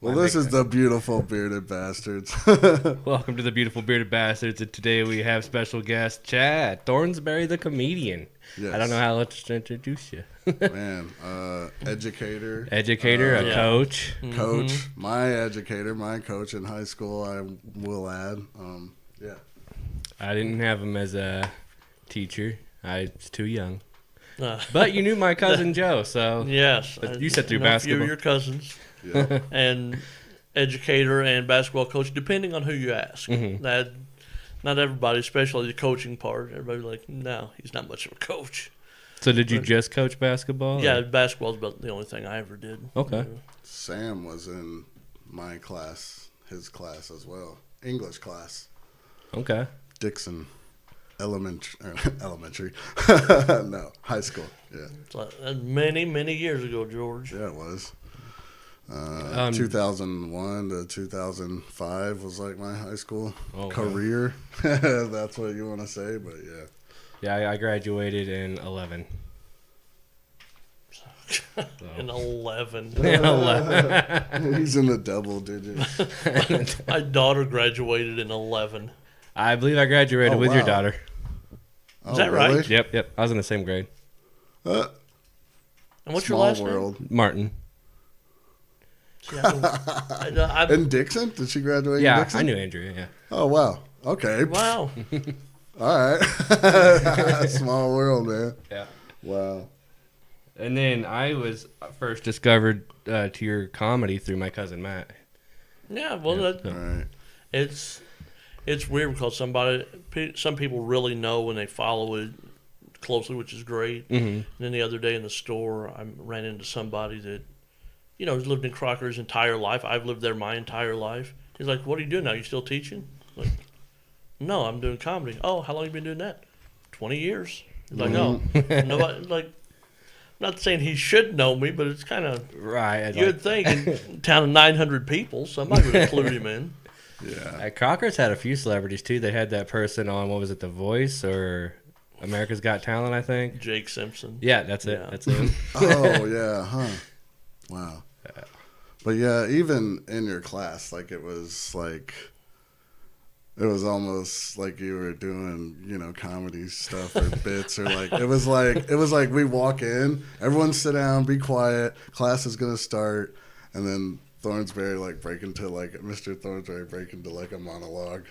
Well, this is the Beautiful Bearded Bastards. Welcome to the Beautiful Bearded Bastards, and today we have special guest Chad Thornsberry, the comedian. Yes. I don't know how else to introduce you. Man, educator. A coach. Coach. My educator, my coach in high school, I will add. Yeah. I didn't have him as a teacher. I was too young. But you knew my cousin Joe, so yes, you sat through a basketball. few of your cousins, Yeah. and educator and basketball coach, depending on who you ask. Mm-hmm. That not everybody, especially the coaching part. Everybody's like, no, he's not much of a coach. So did you just coach basketball? Yeah, or? basketball's about the only thing I ever did. Okay. Sam was in my class, his class as well. English class. Okay. Dixon. Elementary. No, high school. Yeah. It's like, many, many years ago, George. Yeah, it was. 2001 to 2005 was like my high school career. That's what you want to say, but yeah. Yeah, I graduated in 11. So. In 11. He's in the double digits. My daughter graduated in 11. I believe I graduated with your daughter. Is that right? Really? Yep. I was in the same grade. And what's your Small last world. Martin. name? In Dixon? Did she graduate in Yeah, Dixon? I knew Andrea, yeah. Oh, wow. Okay. Wow. All right. Small world, man. Yeah. Wow. And then I was first discovered to your comedy through my cousin Matt. Yeah, well, Yeah. that, All right. It's weird because some people really know when they follow it closely, which is great. Mm-hmm. And then the other day in the store, I ran into somebody that, has lived in Crocker his entire life. I've lived there my entire life. He's like, "What are you doing now? You still teaching?" I'm like, "No, I'm doing comedy." "Oh, how long have you been doing that?" 20 years. He's like, "Oh, nobody." Like, I'm not saying he should know me, but it's kind of Right. you'd think in a town of 900 people, somebody would include him in. Yeah. Crocker's had a few celebrities too. They had that person on, what was it, The Voice or America's Got Talent, I think. Jake Simpson. Yeah, that's it. Yeah. That's it. Oh, yeah. Huh. Wow. But yeah, even in your class, like it was almost like you were doing, comedy stuff or bits or it was like we walk in, everyone sit down, be quiet, class is gonna start, and then Thornsberry Mr. Thornsberry break into a monologue.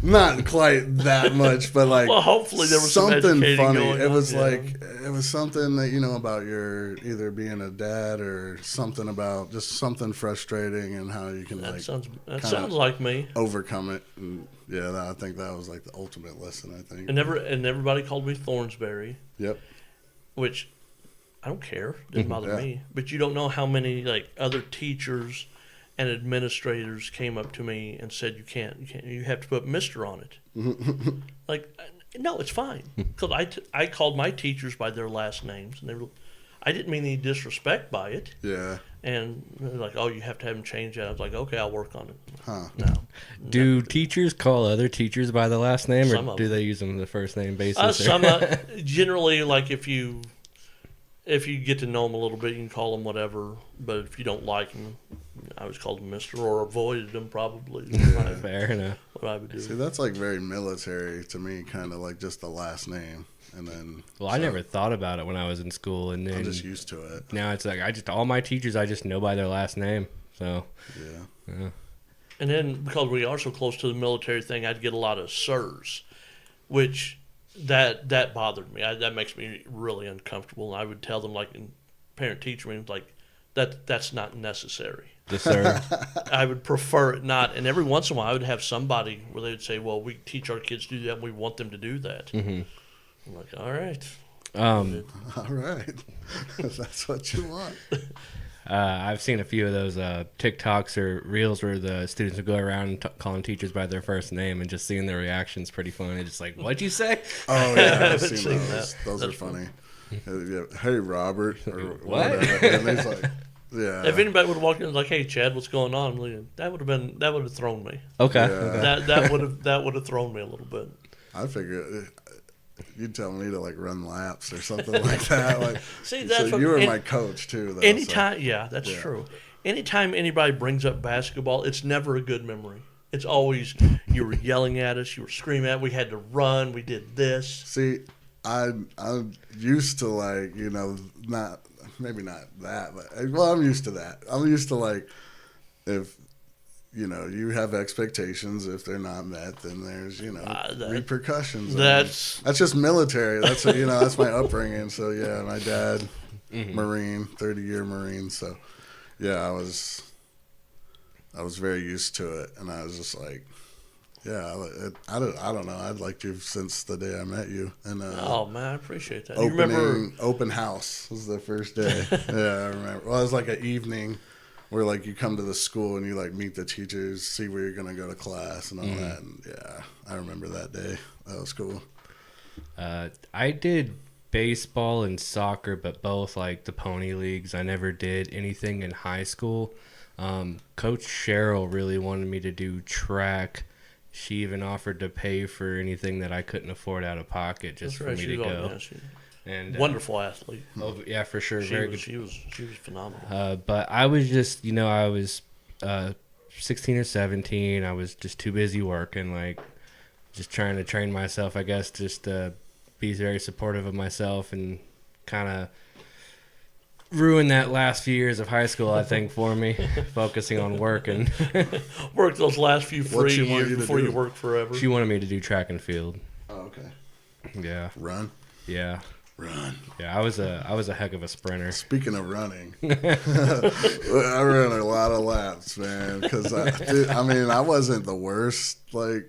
Not quite that much, but well, hopefully there was something some educating funny. going It on, was yeah. it was something that about your either being a dad or something about just something frustrating and how you can That sounds like me. overcome it. And yeah, I think that was the ultimate lesson. I think. And everybody called me Thornsberry. Yep. Which I don't care. Didn't bother me. But you don't know how many other teachers and administrators came up to me and said, you have to put Mr. on it. No, it's fine. Because I called my teachers by their last names, and I didn't mean any disrespect by it. Yeah. And they're like, "Oh, you have to have them change that." I was like, "Okay, I'll work on it." Huh. No. Do teachers call other teachers by the last name, Some or of do them. they use them the first name basis? Generally, if you get to know them a little bit, you can call them whatever. But if you don't like them, I was called Mr. or avoided them probably. Fair enough. What I would do. See, that's very military to me, kind of just the last name, and then. Well, I never thought about it when I was in school, and then I'm just used to it. now it's all my teachers I just know by their last name. So Yeah. And then because we are so close to the military thing, I'd get a lot of sirs, which that bothered me. That makes me really uncomfortable. And I would tell them in parent-teacher meetings that's not necessary. the sir. I would prefer it not. And every once in a while, I would have somebody where they would say, "Well, we teach our kids to do that, and we want them to do that." Mm-hmm. I'm like, "All right." All right. That's what you want. I've seen a few of those TikToks or reels where the students would go around calling teachers by their first name, and just seeing their reactions pretty funny. Just like, "What'd you say?" Oh yeah, I've Seen seen those. that. Those are That's funny. Hey Robert, or What? whatever. And he's like, yeah. If anybody would have walked in and was like, "Hey Chad, what's going on?" I'm like, that would have thrown me. Okay. Yeah. That would have thrown me a little bit. I figured you'd tell me to run laps or something like that. See, that's so what, you were my coach too. Though, anytime, yeah, that's Yeah. true. anytime anybody brings up basketball, it's never a good memory. It's always you were yelling at us, you were screaming at us, we had to run, we did this. See, I'm used to like, you know, not maybe not that, but well, I'm used to that. I'm used to like if you know you have expectations, if they're not met, then there's repercussions. That's just military. That's that's my upbringing. So yeah, my dad, Marine, 30-year Marine. So yeah, I was very used to it, and I was just like, yeah, I don't know. I've liked you since the day I met you. And oh man, I appreciate that. You remember open house was the first day. Yeah, I remember. Well, it was like an evening where like you come to the school and you like meet the teachers, see where you're gonna go to class and all that. And yeah, I remember that day. That was cool. I did baseball and soccer, but both like the pony leagues. I never did anything in high school. Coach Cheryl really wanted me to do track. She even offered to pay for anything that I couldn't afford out of pocket just for me to go. And wonderful athlete. Oh yeah, for sure. Very good. She was phenomenal. But I was just, I was 16 or 17. I was just too busy working, like just trying to train myself, I guess, just to be very supportive of myself and kind of ruined that last few years of high school, I think, for me, focusing on work and work those last few free years before you work forever. She wanted me to do track and field. Oh, okay. Yeah. Run. Yeah. Run. Yeah, I was a heck of a sprinter. Speaking of running, I ran a lot of laps, man. Because I wasn't the worst like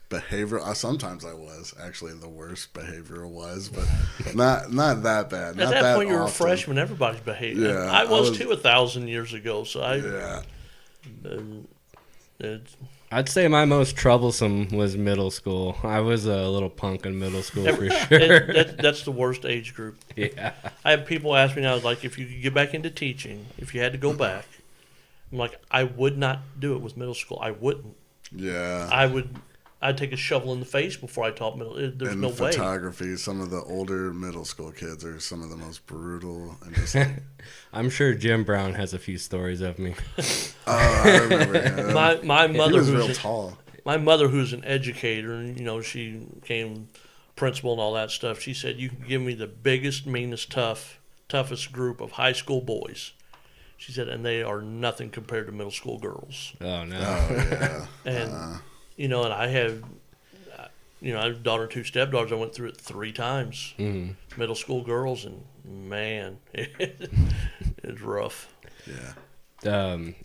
behavior. Sometimes I was actually the worst behavior was, but not that bad. At that point, you were a freshman. Everybody's behaving. Yeah, I was too 1,000 years ago. So I'd say my most troublesome was middle school. I was a little punk in middle school for sure. That's the worst age group. Yeah. I have people ask me now, like, if you could get back into teaching, if you had to go back, I'm like, I would not do it with middle school. I wouldn't. Yeah. I'd take a shovel in the face before I taught middle. There's no way. Photography, some of the older middle school kids are some of the most brutal. And just like, I'm sure Jim Brown has a few stories of me. Oh, I remember him. My mother, he was real tall. My mother, who's an educator, and she became principal and all that stuff. She said, "You can give me the biggest, meanest, toughest group of high school boys." She said, "And they are nothing compared to middle school girls." Oh no. Oh yeah. And and I have, I have a daughter and 2 stepdaughters. I went through it 3 times. Mm-hmm. Middle school girls, and man, it's rough. Yeah.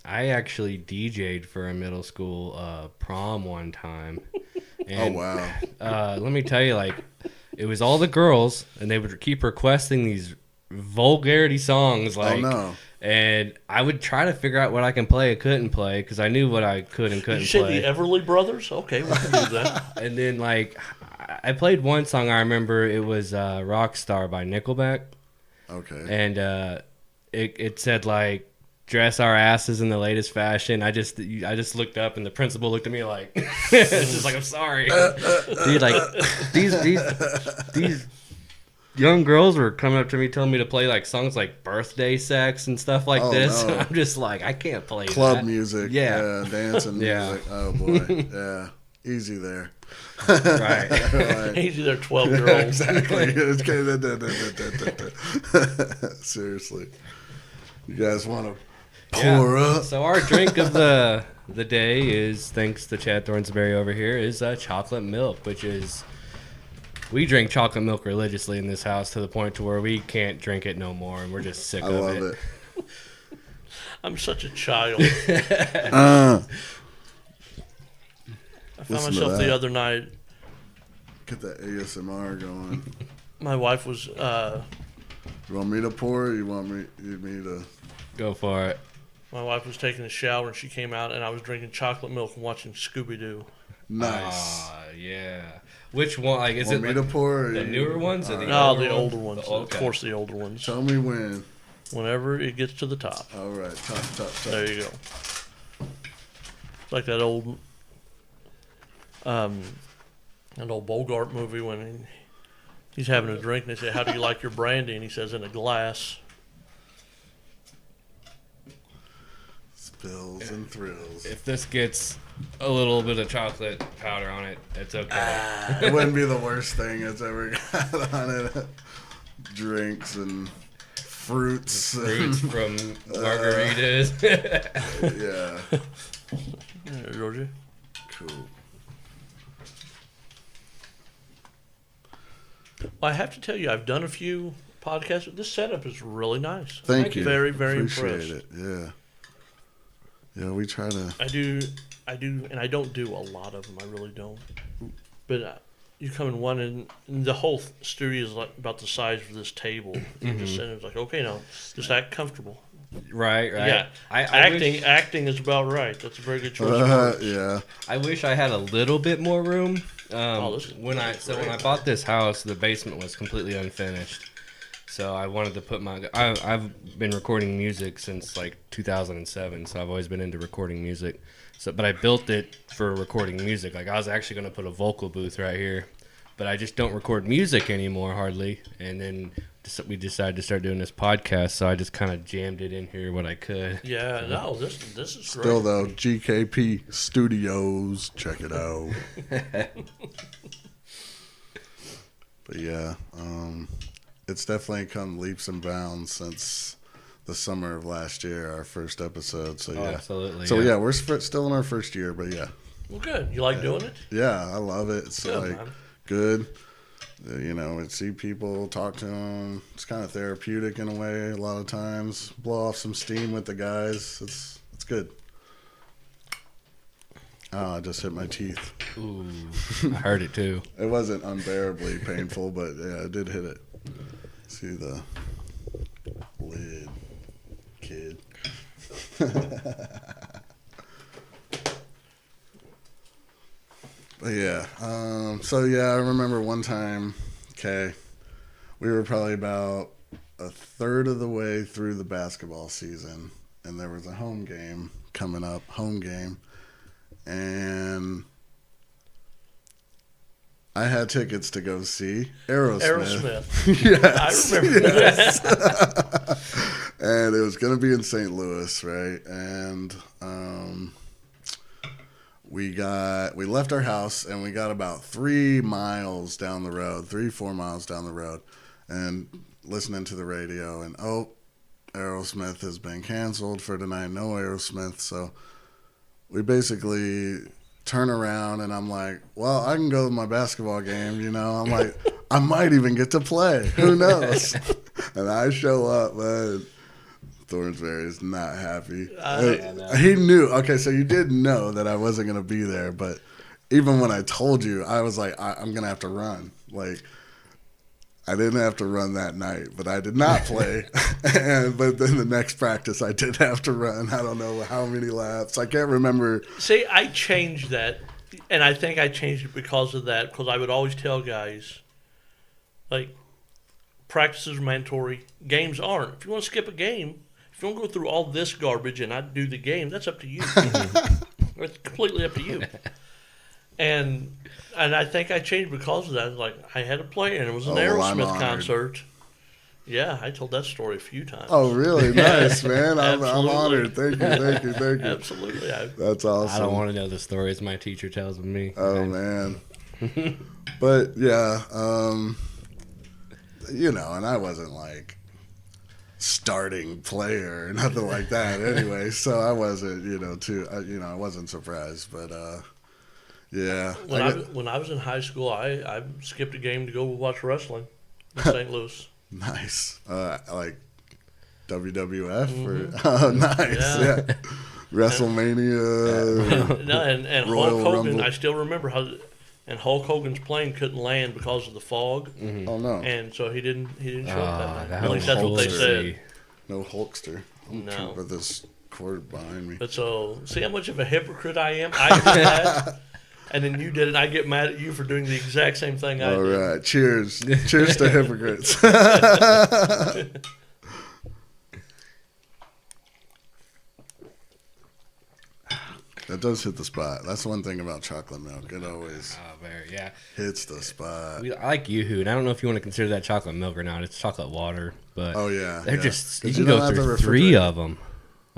I actually DJ'd for a middle school prom one time. And, oh wow. Let me tell you, like, it was all the girls, and they would keep requesting these vulgarity songs, like. Oh no. And I would try to figure out what I can play and couldn't play because I knew what I could and couldn't play. You say the Everly Brothers? Okay, we can do that. And then, like, I played one song I remember. It was Rockstar by Nickelback. Okay. And it said, like, dress our asses in the latest fashion. I just looked up, and the principal looked at me like, it's just like, I'm sorry. Dude, like, these young girls were coming up to me telling me to play like songs like Birthday Sex and stuff like this. No. I'm just like, I can't play club music. Yeah. Dancing music. Oh boy. Yeah. Easy there. Right. Easy there, 12-year-olds. Exactly. Seriously. You guys want to pour up? So our drink of the day is, thanks to Chad Thornsberry over here, is chocolate milk, which is... We drink chocolate milk religiously in this house to the point to where we can't drink it no more, and we're just sick of it. I love it. I'm such a child. I found myself the other night. Get that ASMR going. My wife was. You want me to pour, or you want me to? Go for it. My wife was taking a shower and she came out, and I was drinking chocolate milk and watching Scooby-Doo. Nice. Yeah. Which one? Like, is want it me to pour? the newer ones or the older ones? Okay. Of course, the older ones. Tell me when. Whenever it gets to the top. All right, top. There you go. Like that old Bogart movie when he's having a drink and they say, "How do you like your brandy?" And he says, "In a glass." Pills and thrills. If this gets a little bit of chocolate powder on it, it's okay. It wouldn't be the worst thing it's ever got on it. Drinks and fruits. Fruits from margaritas. Yeah. Here, Georgia. Cool. Well, I have to tell you, I've done a few podcasts. This setup is really nice. Thank you. Very, very Appreciate impressed. it. Yeah. Yeah, we try to. I do, and I don't do a lot of them. I really don't. But you come in one, and the whole studio is like about the size of this table. You just sit and it's like, okay, now just act comfortable. Right. Yeah, I acting is about right. That's a very good choice. Of words. Yeah. I wish I had a little bit more room. When I bought this house, the basement was completely unfinished. So I wanted to put I've been recording music since like 2007, so I've always been into recording music. So, but I built it for recording music. Like I was actually going to put a vocal booth right here, but I just don't record music anymore hardly. And then we decided to start doing this podcast, so I just kind of jammed it in here what I could. Yeah, no, this is great. Still though, GKP Studios, check it out. But yeah, it's definitely come leaps and bounds since the summer of last year, our first episode. So yeah, absolutely. So yeah, we're still in our first year, but yeah. Well, good. You like doing it? Yeah, I love it. It's Good, like man. good. See people, talk to them. It's kind of therapeutic in a way. A lot of times, blow off some steam with the guys. It's good. Oh, I just hit my teeth. Ooh, I heard it too. It wasn't unbearably painful, but yeah, I did hit it. See the lid, kid. But yeah, so yeah, I remember one time, we were probably about a third of the way through the basketball season, and there was a home game coming up, and I had tickets to go see Aerosmith. Yes, I remember that. And it was going to be in St. Louis, right? And we left our house and we got about 4 miles down the road, and listening to the radio, and Aerosmith has been canceled for tonight. No Aerosmith, so we basically turn around and I'm like, well, I can go to my basketball game, I'm like, I might even get to play. Who knows? And I show up, man. Thornsberry is not happy. He knew. Okay, so you did know that I wasn't going to be there, but even when I told you, I was like, I'm going to have to run. Like, I didn't have to run that night, but I did not play. But then the next practice, I did have to run. I don't know how many laps. I can't remember. See, I changed that, and I think I changed it because of that, because I would always tell guys, like, practices are mandatory, games aren't. If you want to skip a game, if you want to go through all this garbage and not do the game, that's up to you. It's completely up to you. And I think I changed because of that. Like, I had to play, and it was an Aerosmith concert. Yeah, I told that story a few times. Oh, really? Nice, man. I'm honored. Thank you. Absolutely. That's awesome. I don't want to know the stories my teacher tells me. Oh, man. But, yeah, and I wasn't, like, starting player or nothing like that anyway, so I wasn't, I wasn't surprised, but, yeah. When I was in high school, I skipped a game to go watch wrestling in St. Louis. Nice. Like WWF or oh, nice. Yeah. WrestleMania. And Hulk Hogan. I still remember how. And Hulk Hogan's plane couldn't land because of the fog. Mm-hmm. Oh no! And so he didn't show up that night. At least that's what they said. No Hulkster. No. With this cord behind me. But so see how much of a hypocrite I am. I did that. And then you did it, and I get mad at you for doing the exact same thing I did. All right. Cheers. Cheers to hypocrites. That does hit the spot. That's one thing about chocolate milk. It always hits the spot. I like Yoo-Hoo, and I don't know if you want to consider that chocolate milk or not. It's chocolate water. But oh, yeah. They're just, you can go through 3 of them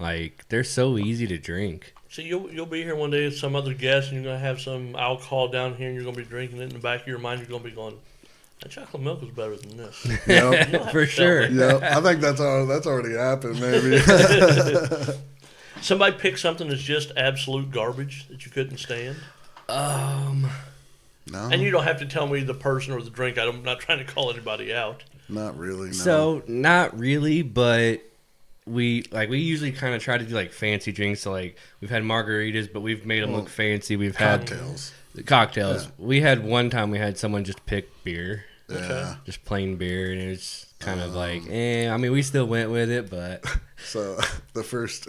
Like, they're so easy to drink. So you'll be here one day with some other guest, and you're gonna have some alcohol down here, and you're gonna be drinking it. In the back of your mind, you're gonna be going, "That chocolate milk is better than this." Yep. For sure. Yep. I think that's already happened. Maybe. Somebody pick something that's just absolute garbage that you couldn't stand. No. And you don't have to tell me the person or the drink. I'm not trying to call anybody out. Not really. No. So, not really, but we usually kind of try to do like fancy drinks. So like we've had margaritas, but we've made them look fancy. We've had cocktails. Yeah. We had one time we had someone just pick beer. Yeah. Just plain beer, and it was kind of like, I mean, we still went with it, but. So the first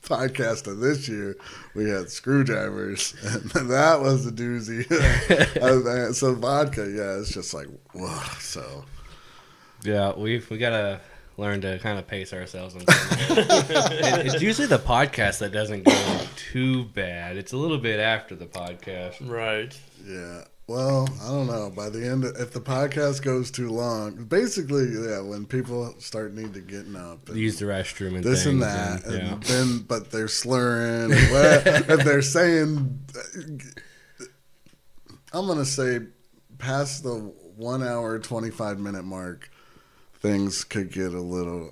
podcast of this year, we had screwdrivers, and that was the doozy. So vodka, yeah, it's just like, whoa. So Yeah, we gotta learn to kind of pace ourselves. It's usually the podcast that doesn't go too bad. It's a little bit after the podcast. Right. yeah. Well, I don't know. By the end, if the podcast goes too long, basically, yeah, when people start needing to getting up, and Use the restroom and this things, and that, and, and then but they're slurring. And if they're saying, I'm gonna say, past the 1 hour 25-minute mark, things could get a little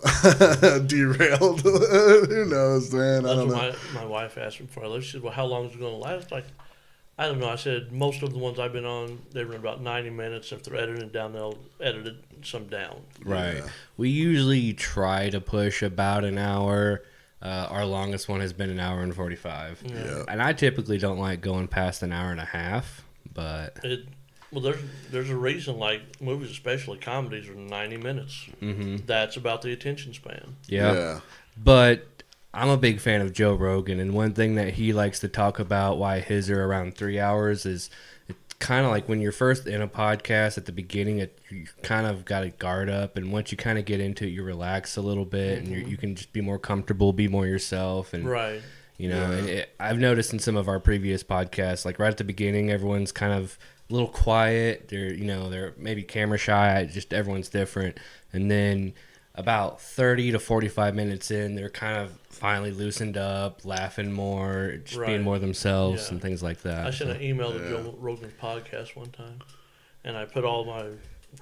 derailed. Who knows, man? I That's don't what know. my wife asked me before I left. She said, "Well, how long is it going to last?" Like, I don't know. I said most of the ones I've been on, they run about 90 minutes. If they're editing down, they'll edit some down. Right. Yeah. We usually try to push about an hour. Our longest one has been an hour and 45. Yeah. And I typically don't like going past an hour and a half, but Well, there's a reason, like movies, especially comedies, are 90 minutes. That's about the attention span. yeah. But I'm a big fan of Joe Rogan, and one thing that he likes to talk about why his are around 3 hours is it's kind of like when you're first in a podcast at the beginning, you kind of got to guard up, and once you kind of get into it, you relax a little bit, and you can just be more comfortable, be more yourself, and Right. you know. And I've noticed in some of our previous podcasts, like right at the beginning, everyone's kind of a little quiet. They're maybe camera shy. Just everyone's different, and then about 30 to 45 minutes in, they're kind of finally loosened up, laughing more, just being more themselves and things like that. I sent an email to Joe Rogan's podcast one time, and I put all my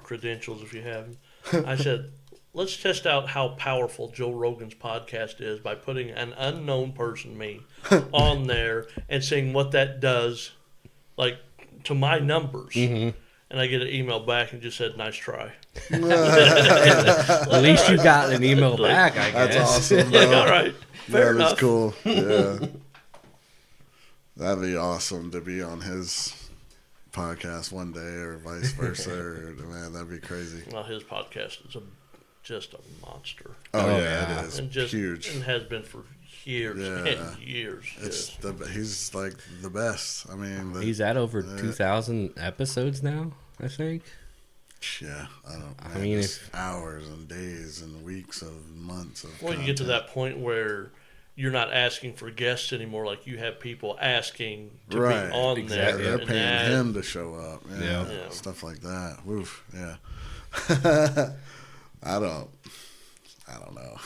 credentials, if you have them. I said, let's test out how powerful Joe Rogan's podcast is by putting an unknown person, me, on there and seeing what that does, like, to my numbers. And I get an email back and just said, "Nice try." At least you got an email back, I guess. That's awesome. Like, Bro. all right, fair That is enough. cool. Yeah. That'd be awesome to be on his podcast one day or vice versa. Man, that'd be crazy. Well, his podcast is just a monster. Oh, Oh, yeah, yeah. it is And just huge. and has been for years Yeah. and years. It's Just- he's like the best. I mean, He's at over 2,000 episodes now, I think. yeah. I don't. I Man, mean, just hours and days and weeks of months of. well, you get to content. that point where you're not asking for guests anymore. Like you have people asking to Right. be on Exactly. there. They're paying him to show up. Yeah, Yeah. stuff like that. Woof. Yeah. I don't know.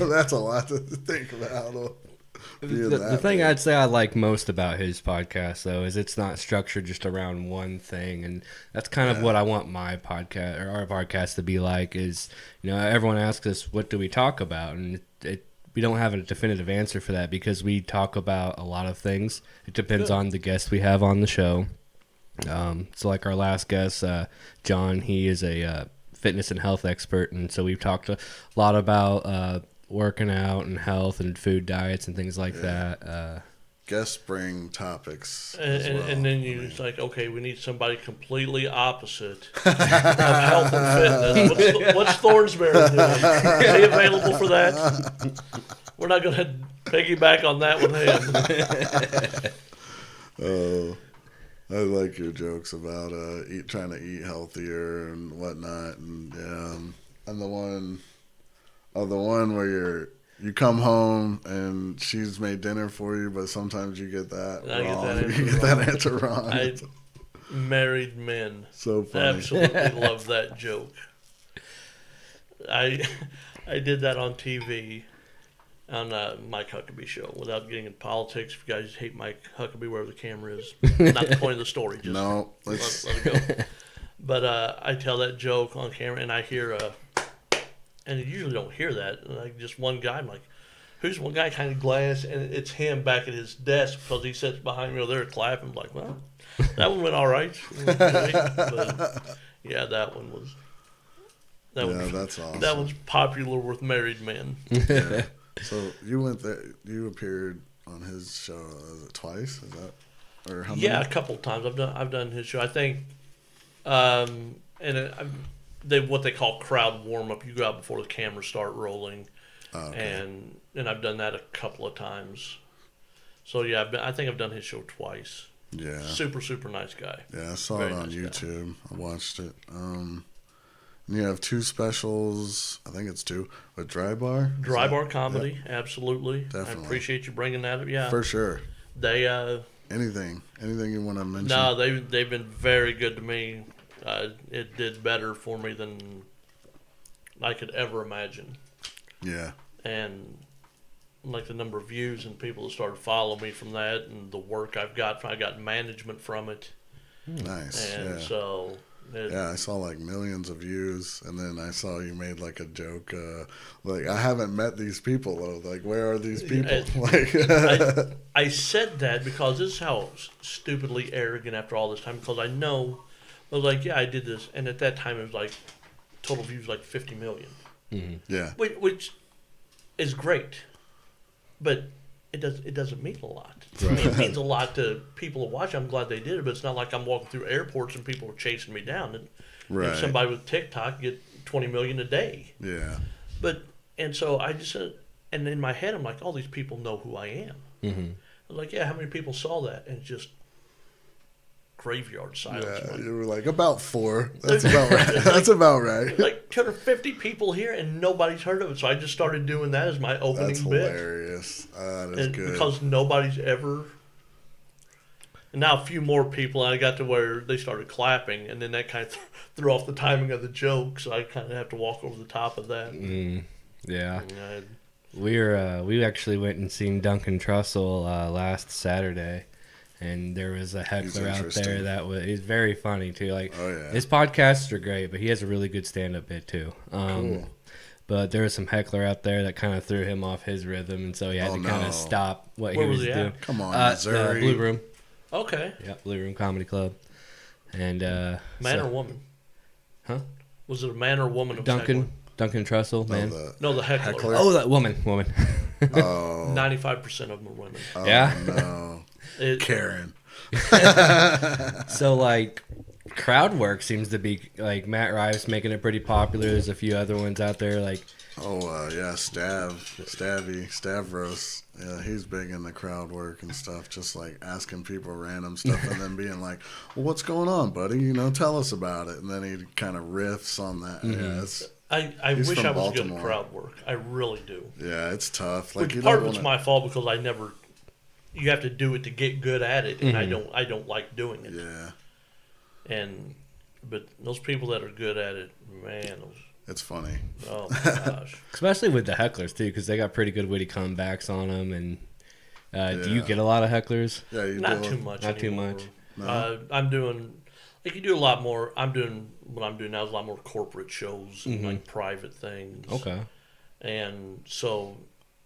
That's a lot to think about. The thing I'd say I like most about his podcast, though, is it's not structured just around one thing, and that's kind of what I want my podcast or our podcast to be like. Is everyone asks us what do we talk about, and we don't have a definitive answer for that because we talk about a lot of things. It depends on the guest we have on the show. So, like our last guest, John, he is a fitness and health expert, and so we've talked a lot about working out and health and food diets and things like that. Guest bring topics, And then it's like, okay, we need somebody completely opposite of health and fitness. What's Thornsberry doing? Is he available for that? We're not going to piggyback on that with him. Oh, I like your jokes about trying to eat healthier and whatnot, and and the one where you come home and she's made dinner for you, but sometimes you get that wrong. You get that answer wrong. Married men So funny. absolutely love that joke. I did that on TV. on Mike Huckabee show. Without getting into politics, if you guys hate Mike Huckabee, wherever the camera is, not the point of the story. Just No, let it go. But I tell that joke on camera, and I hear, and you usually don't hear that. Like just one guy, I'm like, who's one guy kind of glass, and it's him back at his desk because he sits behind me over there clapping. I'm like, well, that one went all right. But, yeah, that one was. That's awesome. That one's popular with married men. Yeah. So you went there. You appeared on his show twice. Is that or how many? Yeah, a couple of times. I've done his show. I think, they what they call crowd warm up. You go out before the cameras start rolling, Okay. and I've done that a couple of times. So yeah, I think I've done his show twice. Yeah. Super nice guy. Yeah, I saw Very it on nice YouTube. I watched it. And you have 2 specials. I think it's 2. With Dry Bar. Dry bar comedy, absolutely. Definitely. I appreciate you bringing that up. Yeah, For sure. they Anything you want to mention? no, they've been very good to me. It did better for me than I could ever imagine. Yeah. And like the number of views and people that started following me from that, and the work I got management from it, Nice. and Yeah. so Yeah, I saw like millions of views, and then I saw you made like a joke, like I haven't met these people though. Like, where are these people? Like, I said that because this is how stupidly arrogant after all this time. Because I was like, yeah, I did this, and at that time it was like total views like 50 million, yeah, which is great, but it doesn't mean a lot. Right. It means a lot to people who watch. I'm glad they did it, but it's not like I'm walking through airports and people are chasing me down. And right. if somebody with TikTok get 20 million a day. Yeah, And so I just said, and in my head I'm like, all these people know who I am. Mm-hmm. I was like, yeah, how many people saw that? And it's just graveyard silence. yeah. Like, You were like about 4. That's about right. That's about right. like 250 people here and nobody's heard of it. So I just started doing that as my opening That's bit. hilarious. That is good. Because nobody's ever. And now a few more people, and I got to where they started clapping, and then that kind of threw off the timing of the joke. So I kind of have to walk over the top of that. Yeah. And We actually went and seen Duncan Trussell last Saturday, and there was a heckler out there he's very funny too. Like, oh yeah, his podcasts are great, but he has a really good stand-up bit too. Cool. But there was some heckler out there that kind of threw him off his rhythm, and so he had to kind of stop what Where he was was he doing. at? Come on, The Missouri. Blue Room. Okay. Yeah, Blue Room Comedy Club. And Man or woman? Huh? Was it a man or woman? Duncan Trussell, man. No, the heckler. Heckler? Oh, that woman. Oh, 95% of them are women. oh, Yeah? No, Karen. So, like, crowd work seems to be, like, Matt Rives making it pretty popular. There's a few other ones out there, like... Yeah, Stavros. Yeah, he's big in the crowd work and stuff, just like asking people random stuff and then being like, well, what's going on, buddy? Tell us about it. And then he kind of riffs on that. Yeah, I he's wish from I was good Baltimore. at crowd work. I really do. yeah, it's tough. Like, Which part of it's my fault because I never. You have to do it to get good at it, and I don't like doing it. Yeah, But those people that are good at it, man, it's funny. oh my gosh. Especially with the hecklers, too, because they got pretty good witty comebacks on them. And do you Yeah. get a lot of hecklers? Yeah, you Not do. too much. Not too anymore. much. No? I'm doing. Like you do a lot more. What I'm doing now is a lot more corporate shows and like private things. Okay. And so,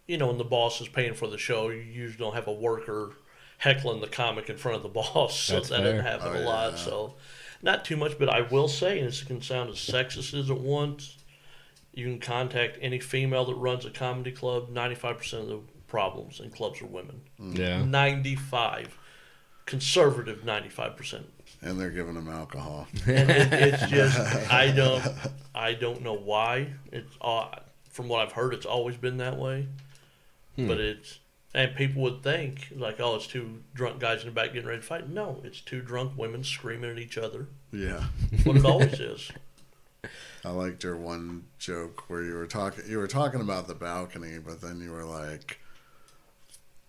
when the boss is paying for the show, you usually don't have a worker heckling the comic in front of the boss. So That's that fair. doesn't happen Oh, a lot. yeah. So, not too much. But I will say, and this can sound as sexist as it wants, you can contact any female that runs a comedy club. 95% of the problems in clubs are women. Yeah. 95. Conservative 95%. And they're giving him alcohol. And it's just I don't know why. It's from what I've heard, it's always been that way. But and people would think like, oh, it's two drunk guys in the back getting ready to fight. No, it's two drunk women screaming at each other. Yeah. That's what it always is. I liked your one joke where you were talking about the balcony, but then you were like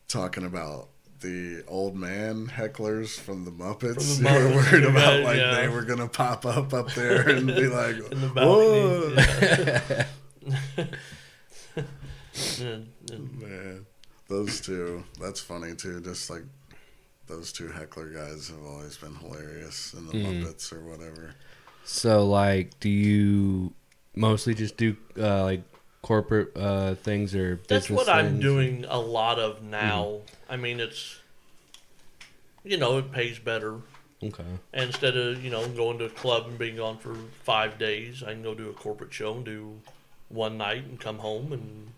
talking about the old man hecklers from the Muppets. From the You were Muppets, worried about yeah, like yeah. they were gonna pop up there and be like, In the "Whoa!" balcony. Yeah. Man, those two. That's funny too. Just like those two heckler guys have always been hilarious in the Muppets or whatever. So, like, do you mostly just do like corporate things or business That's what things? I'm doing a lot of now. I mean, it's, it pays better. Okay. And instead of, going to a club and being gone for 5 days, I can go do a corporate show and do one night and come home and,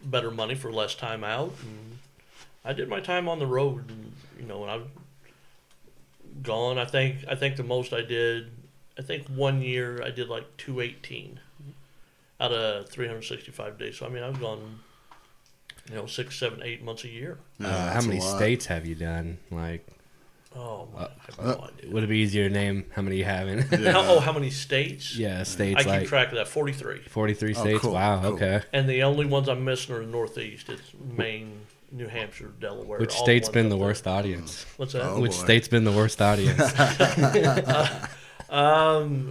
better money for less time out. And I did my time on the road, and, when I've gone, I think the most I did, 1 year I did like 218 out of 365 days. So, I mean, I've gone, 6, 7, 8 months a year. How many states have you done? Like, Oh, I have no idea. would it be easier to name how many you haven't? How many states? Yeah, states. I keep track of that. 43. 43 states. Cool, Wow. cool. Okay. And the only ones I'm missing are the Northeast. It's Maine, New Hampshire, Delaware. Which all state's ones been up the there. worst audience? What's that? Oh, Which boy. state's been the worst audience?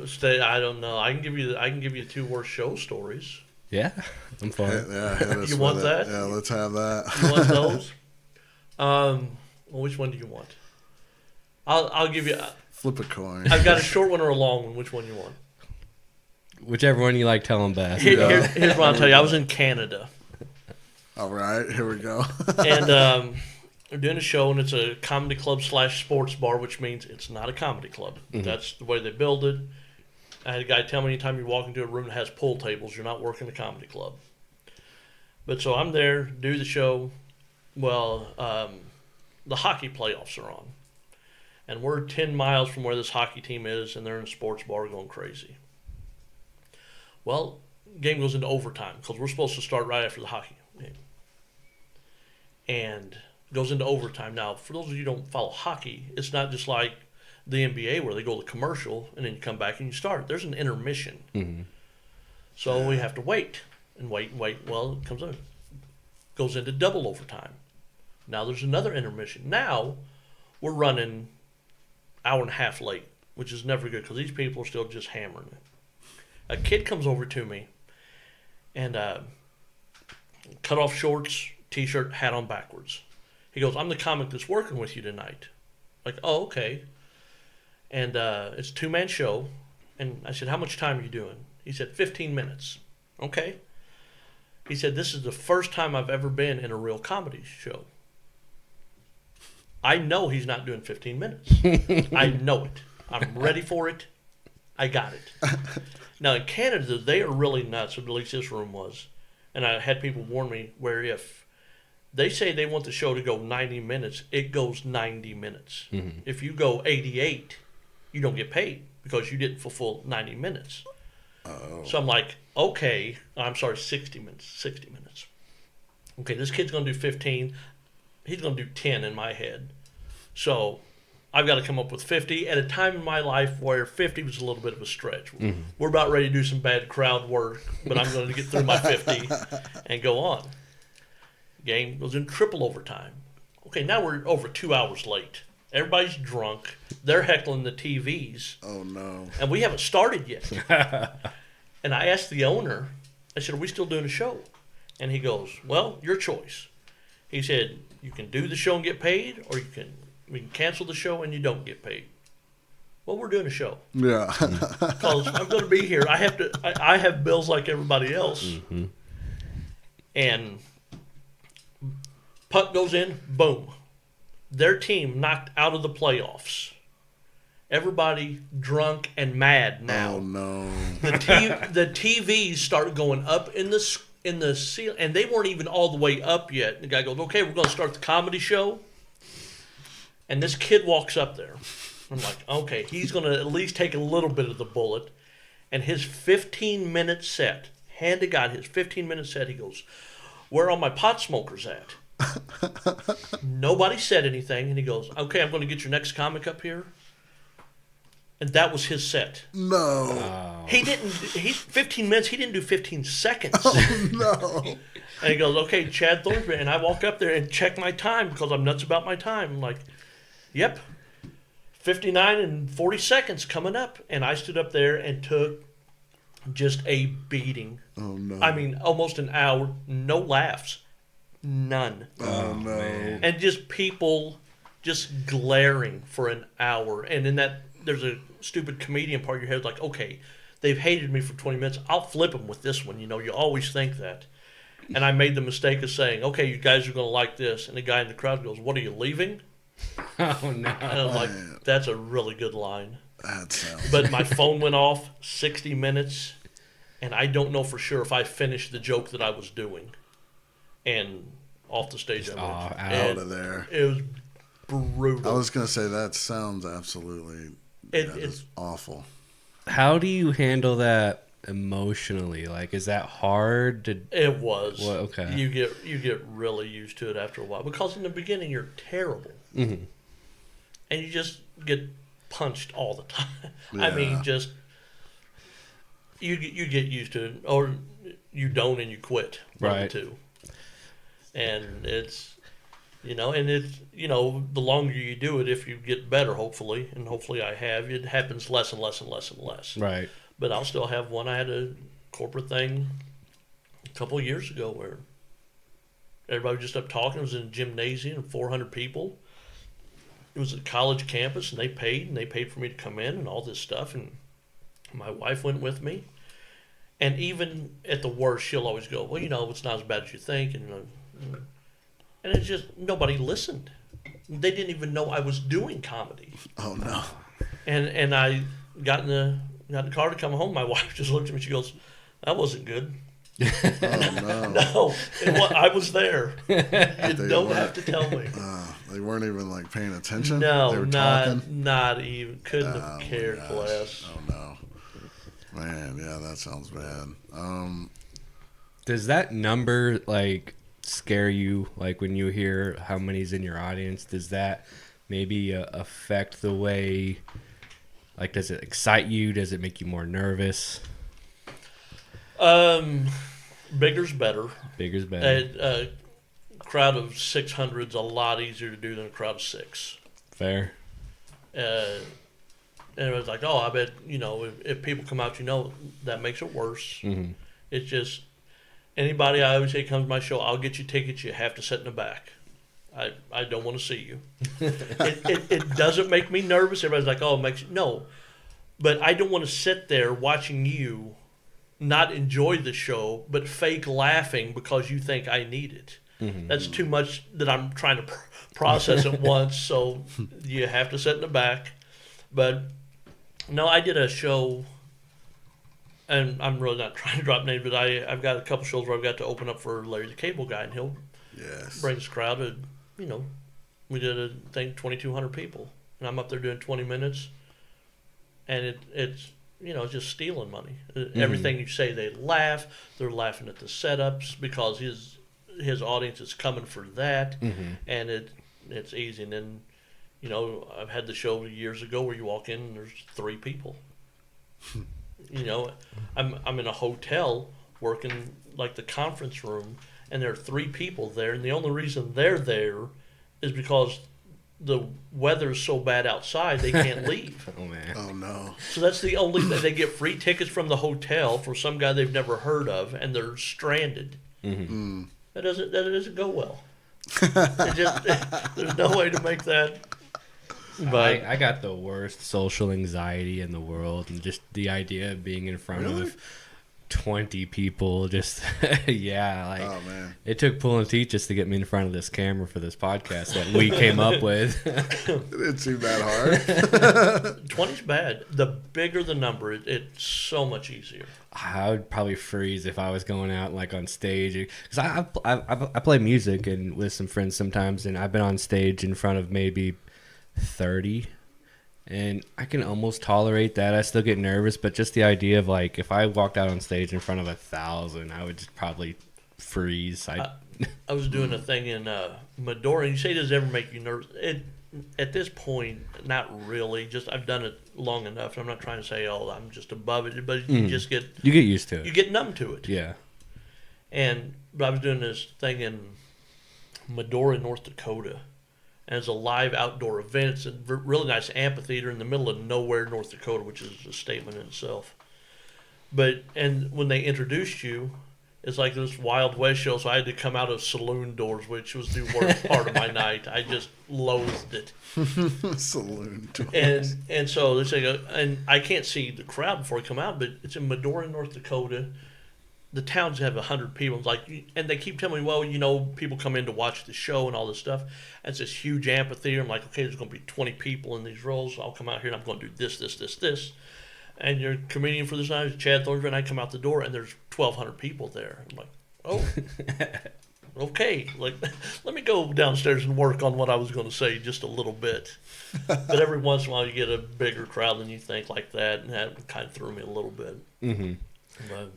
State. I don't know. I can give you 2 worst show stories. Yeah, I'm for it. Yeah, hit us You with want it. that? Yeah, let's have that. You want those? Well, which one do you want? I'll give you. Flip a coin. I've got a short one or a long one. Which one you want? Whichever one you like, tell them best. Here's what I'll tell you. I was in Canada. All right, here we go. And we're doing a show, and it's a comedy club / sports bar, which means it's not a comedy club. Mm-hmm. That's the way they build it. I had a guy tell me anytime you walk into a room that has pool tables, you're not working a comedy club. But so I'm there, do the show. Well, the hockey playoffs are on. And we're 10 miles from where this hockey team is, and they're in a sports bar going crazy. Well, game goes into overtime because we're supposed to start right after the hockey game. And goes into overtime. Now, for those of you who don't follow hockey, it's not just like the NBA where they go to commercial and then you come back and you start. There's an intermission. Mm-hmm. So we have to wait and wait and wait. Well, it comes in. Goes into double overtime. Now there's another intermission. Now we're running hour and a half late, which is never good because these people are still just hammering it. A kid comes over to me and cut off shorts, t-shirt, hat on backwards. He goes, "I'm the comic that's working with you tonight." Like, oh, okay. And it's a 2-man show. And I said, "How much time are you doing?" He said, 15 minutes. Okay. He said, "This is the first time I've ever been in a real comedy show." I know he's not doing 15 minutes. I know it. I'm ready for it. I got it. Now, in Canada, they are really nuts, or at least this room was. And I had people warn me where if they say they want the show to go 90 minutes, it goes 90 minutes. Mm-hmm. If you go 88, you don't get paid because you didn't fulfill 90 minutes. Oh. So I'm like, okay, I'm sorry, 60 minutes. 60 minutes. Okay, this kid's going to do 15. He's going to do 10 in my head. So I've got to come up with 50 at a time in my life where 50 was a little bit of a stretch. Mm-hmm. We're about ready to do some bad crowd work, but I'm going to get through my 50 and go on. Game goes in triple overtime. Okay, now we're over 2 hours late. Everybody's drunk. They're heckling the TVs. Oh, no. And we haven't started yet. And I asked the owner, I said, "Are we still doing a show?" And he goes, "Well, your choice." He said, "You can do the show and get paid, or we can cancel the show and you don't get paid." Well, we're doing a show. Yeah. Because I'm going to be here. I have bills like everybody else. Mm-hmm. And puck goes in, boom. Their team knocked out of the playoffs. Everybody drunk and mad now. Oh, no. The TVs start going up in the ceiling, and they weren't even all the way up yet. The guy goes, "Okay, we're going to start the comedy show." And this kid walks up there. I'm like, okay, he's going to at least take a little bit of the bullet. And his 15-minute set, hand to God, his 15-minute set, he goes, "Where are all my pot smokers at?" Nobody said anything. And he goes, "Okay, I'm going to get your next comic up here." And that was his set. No. He 15 minutes, he didn't do 15 seconds. Oh, no. And he goes, "Okay, Chad Thornsberry." And I walk up there and check my time because I'm nuts about my time. I'm like, yep, 59 and 40 seconds coming up. And I stood up there and took just a beating. Oh no! I mean, almost an hour, no laughs, none, Oh no! man. and just people just glaring for an hour. And in that, there's a stupid comedian part of your head, like, okay, they've hated me for 20 minutes. I'll flip them with this one. You know, you always think that. And I made the mistake of saying, okay, you guys are going to like this. And the guy in the crowd goes, what, are you leaving? Oh no! And I was like, that's a really good line. That sounds. But my phone went off 60 minutes, and I don't know for sure if I finished the joke that I was doing. And off the stage I went. Out out of there. It was brutal. I was gonna say that sounds absolutely. It's It's awful. How do you handle that emotionally? Like, is that hard to? It was. Well, okay. You get really used to it after a while because in the beginning you're terrible, Mm-hmm. and you just get punched all the time. I mean, Yeah. just you get used to it, or you don't and you quit. One of Right. the two. And it's the longer you do it, if you get better, hopefully, and hopefully I have, it happens less and less and less and less. Right. But I'll still have one. I had a corporate thing a couple of years ago where everybody was just up talking. It was in a gymnasium, 400 people. It was a college campus, and they paid for me to come in and all this stuff. And my wife went with me. And even at the worst, she'll always go, well, it's not as bad as you think. And it's just, nobody listened. They didn't even know I was doing comedy. Oh no! And I got in the car to come home. My wife just looked at me. She goes, "That wasn't good." Oh no! No, I was there. You don't have to tell me. They weren't even like paying attention. No, they were talking. not even. Couldn't Oh, have my cared gosh. less. Oh no! Man, yeah, that sounds bad. Does that number like scare you? Like when you hear how many's in your audience, does that maybe affect the way? Like, does it excite you? Does it make you more nervous? Bigger's better. Bigger's better. A crowd of 600's a lot easier to do than a crowd of 6. Fair. And it was like, oh, I bet, if people come out, that makes it worse. Mm-hmm. It's just, anybody I always say comes to my show, I'll get you tickets, you have to sit in the back. I don't want to see you. It doesn't make me nervous. Everybody's like, oh, it makes you. No. But I don't want to sit there watching you not enjoy the show, but fake laughing because you think I need it. Mm-hmm. That's too much that I'm trying to process at once, so you have to sit in the back. But, no, I did a show, and I'm really not trying to drop names, but I've got a couple shows where I've got to open up for Larry the Cable Guy, and he'll Yes. bring this crowd of, we did a thing, 2,200 people, and I'm up there doing 20 minutes, and it's just stealing money. Everything you say, they laugh. They're laughing at the setups because his audience is coming for that, and it's easy. And then, I've had the show years ago where you walk in and there's 3 people. I'm in a hotel working like the conference room, and there are 3 people there, and the only reason they're there is because the weather's so bad outside they can't leave. Oh man. Oh no! So that's the only thing. They get free tickets from the hotel for some guy they've never heard of, and they're stranded. Mm-hmm. That doesn't go well. There's no way to make that. But I got the worst social anxiety in the world, and just the idea of being in front Really? of 20 people, just yeah, like Oh man! it took pulling teeth just to get me in front of this camera for this podcast that we came up with. It didn't seem that hard. 20's bad. The bigger the number, it's so much easier. I would probably freeze if I was going out like on stage, because I play music and with some friends sometimes, and I've been on stage in front of maybe 30. And I can almost tolerate that. I still get nervous, but just the idea of like if I walked out on stage in front of 1,000, I would just probably freeze. I was doing a thing in Medora, and you say, does it ever make you nervous? At this point, not really. Just I've done it long enough. I'm not trying to say, oh, I'm just above it, but you just get used to it. You get numb to it. Yeah. But I was doing this thing in Medora, North Dakota. And it's a live outdoor event. It's a really nice amphitheater in the middle of nowhere, North Dakota, which is a statement in itself. And when they introduced you, it's like this Wild West show, so I had to come out of saloon doors, which was the worst part of my night. I just loathed it. Saloon doors. And so they say, and I can't see the crowd before I come out, but it's in Medora, North Dakota. The towns have 100 people. It's like, and they keep telling me, well, you know, people come in to watch the show and all this stuff. And it's this huge amphitheater. I'm like, okay, there's going to be 20 people in these rows. So I'll come out here and I'm going to do this. And your comedian for this night is Chad Thornsberry, and I come out the door and there's 1,200 people there. I'm like, oh, okay. Like, let me go downstairs and work on what I was going to say just a little bit. But every once in a while you get a bigger crowd than you think like that, and that kind of threw me a little bit. Mm-hmm. But,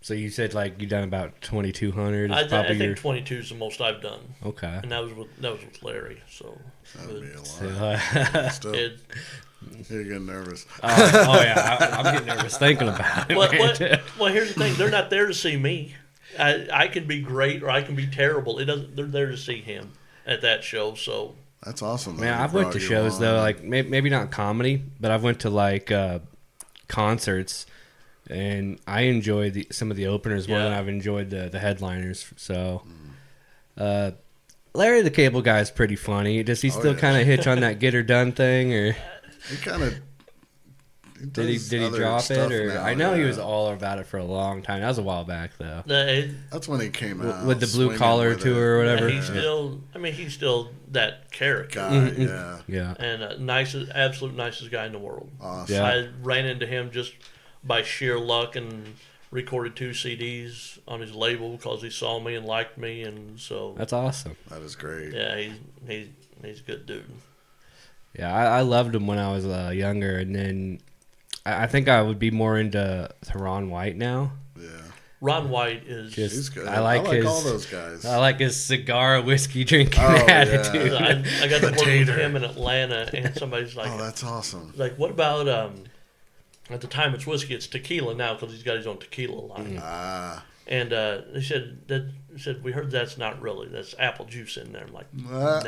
so you said like you done about 2,200. I think 22 is the most I've done. Okay. And that was with Larry. So that'd be a lot. Still, you're getting nervous. Yeah, I'm getting nervous thinking about it. Well, here's the thing: they're not there to see me. I can be great or I can be terrible. It doesn't. They're there to see him at that show. So that's awesome. Man, I've went to shows though, like maybe not comedy, but I've went to like concerts. And I enjoy some of the openers more than I've enjoyed the headliners. So, Larry the Cable Guy is pretty funny. Does he still kind of hitch on that get her done thing, or he kind of did he drop it? Or I know he was all about it for a long time. That was a while back though. That's when he came out with the Blue Collar tour or whatever. He's still that character guy. Yeah. And absolute nicest guy in the world. Awesome. Yeah. I ran into him just by sheer luck and recorded 2 CDs on his label because he saw me and liked me, and so that's awesome. That is great. Yeah, he's a good dude. Yeah, I loved him when I was younger, and then I think I would be more into Ron White now. Yeah, Ron White is he's good. I like all those guys. I like his cigar whiskey drinking attitude. Yeah. I got to work with him in Atlanta, and somebody's like, "Oh, that's awesome." Like, what about at the time it's whiskey, it's tequila now because he's got his own tequila line. And they said we heard that's not really, that's apple juice in there. I'm like, no,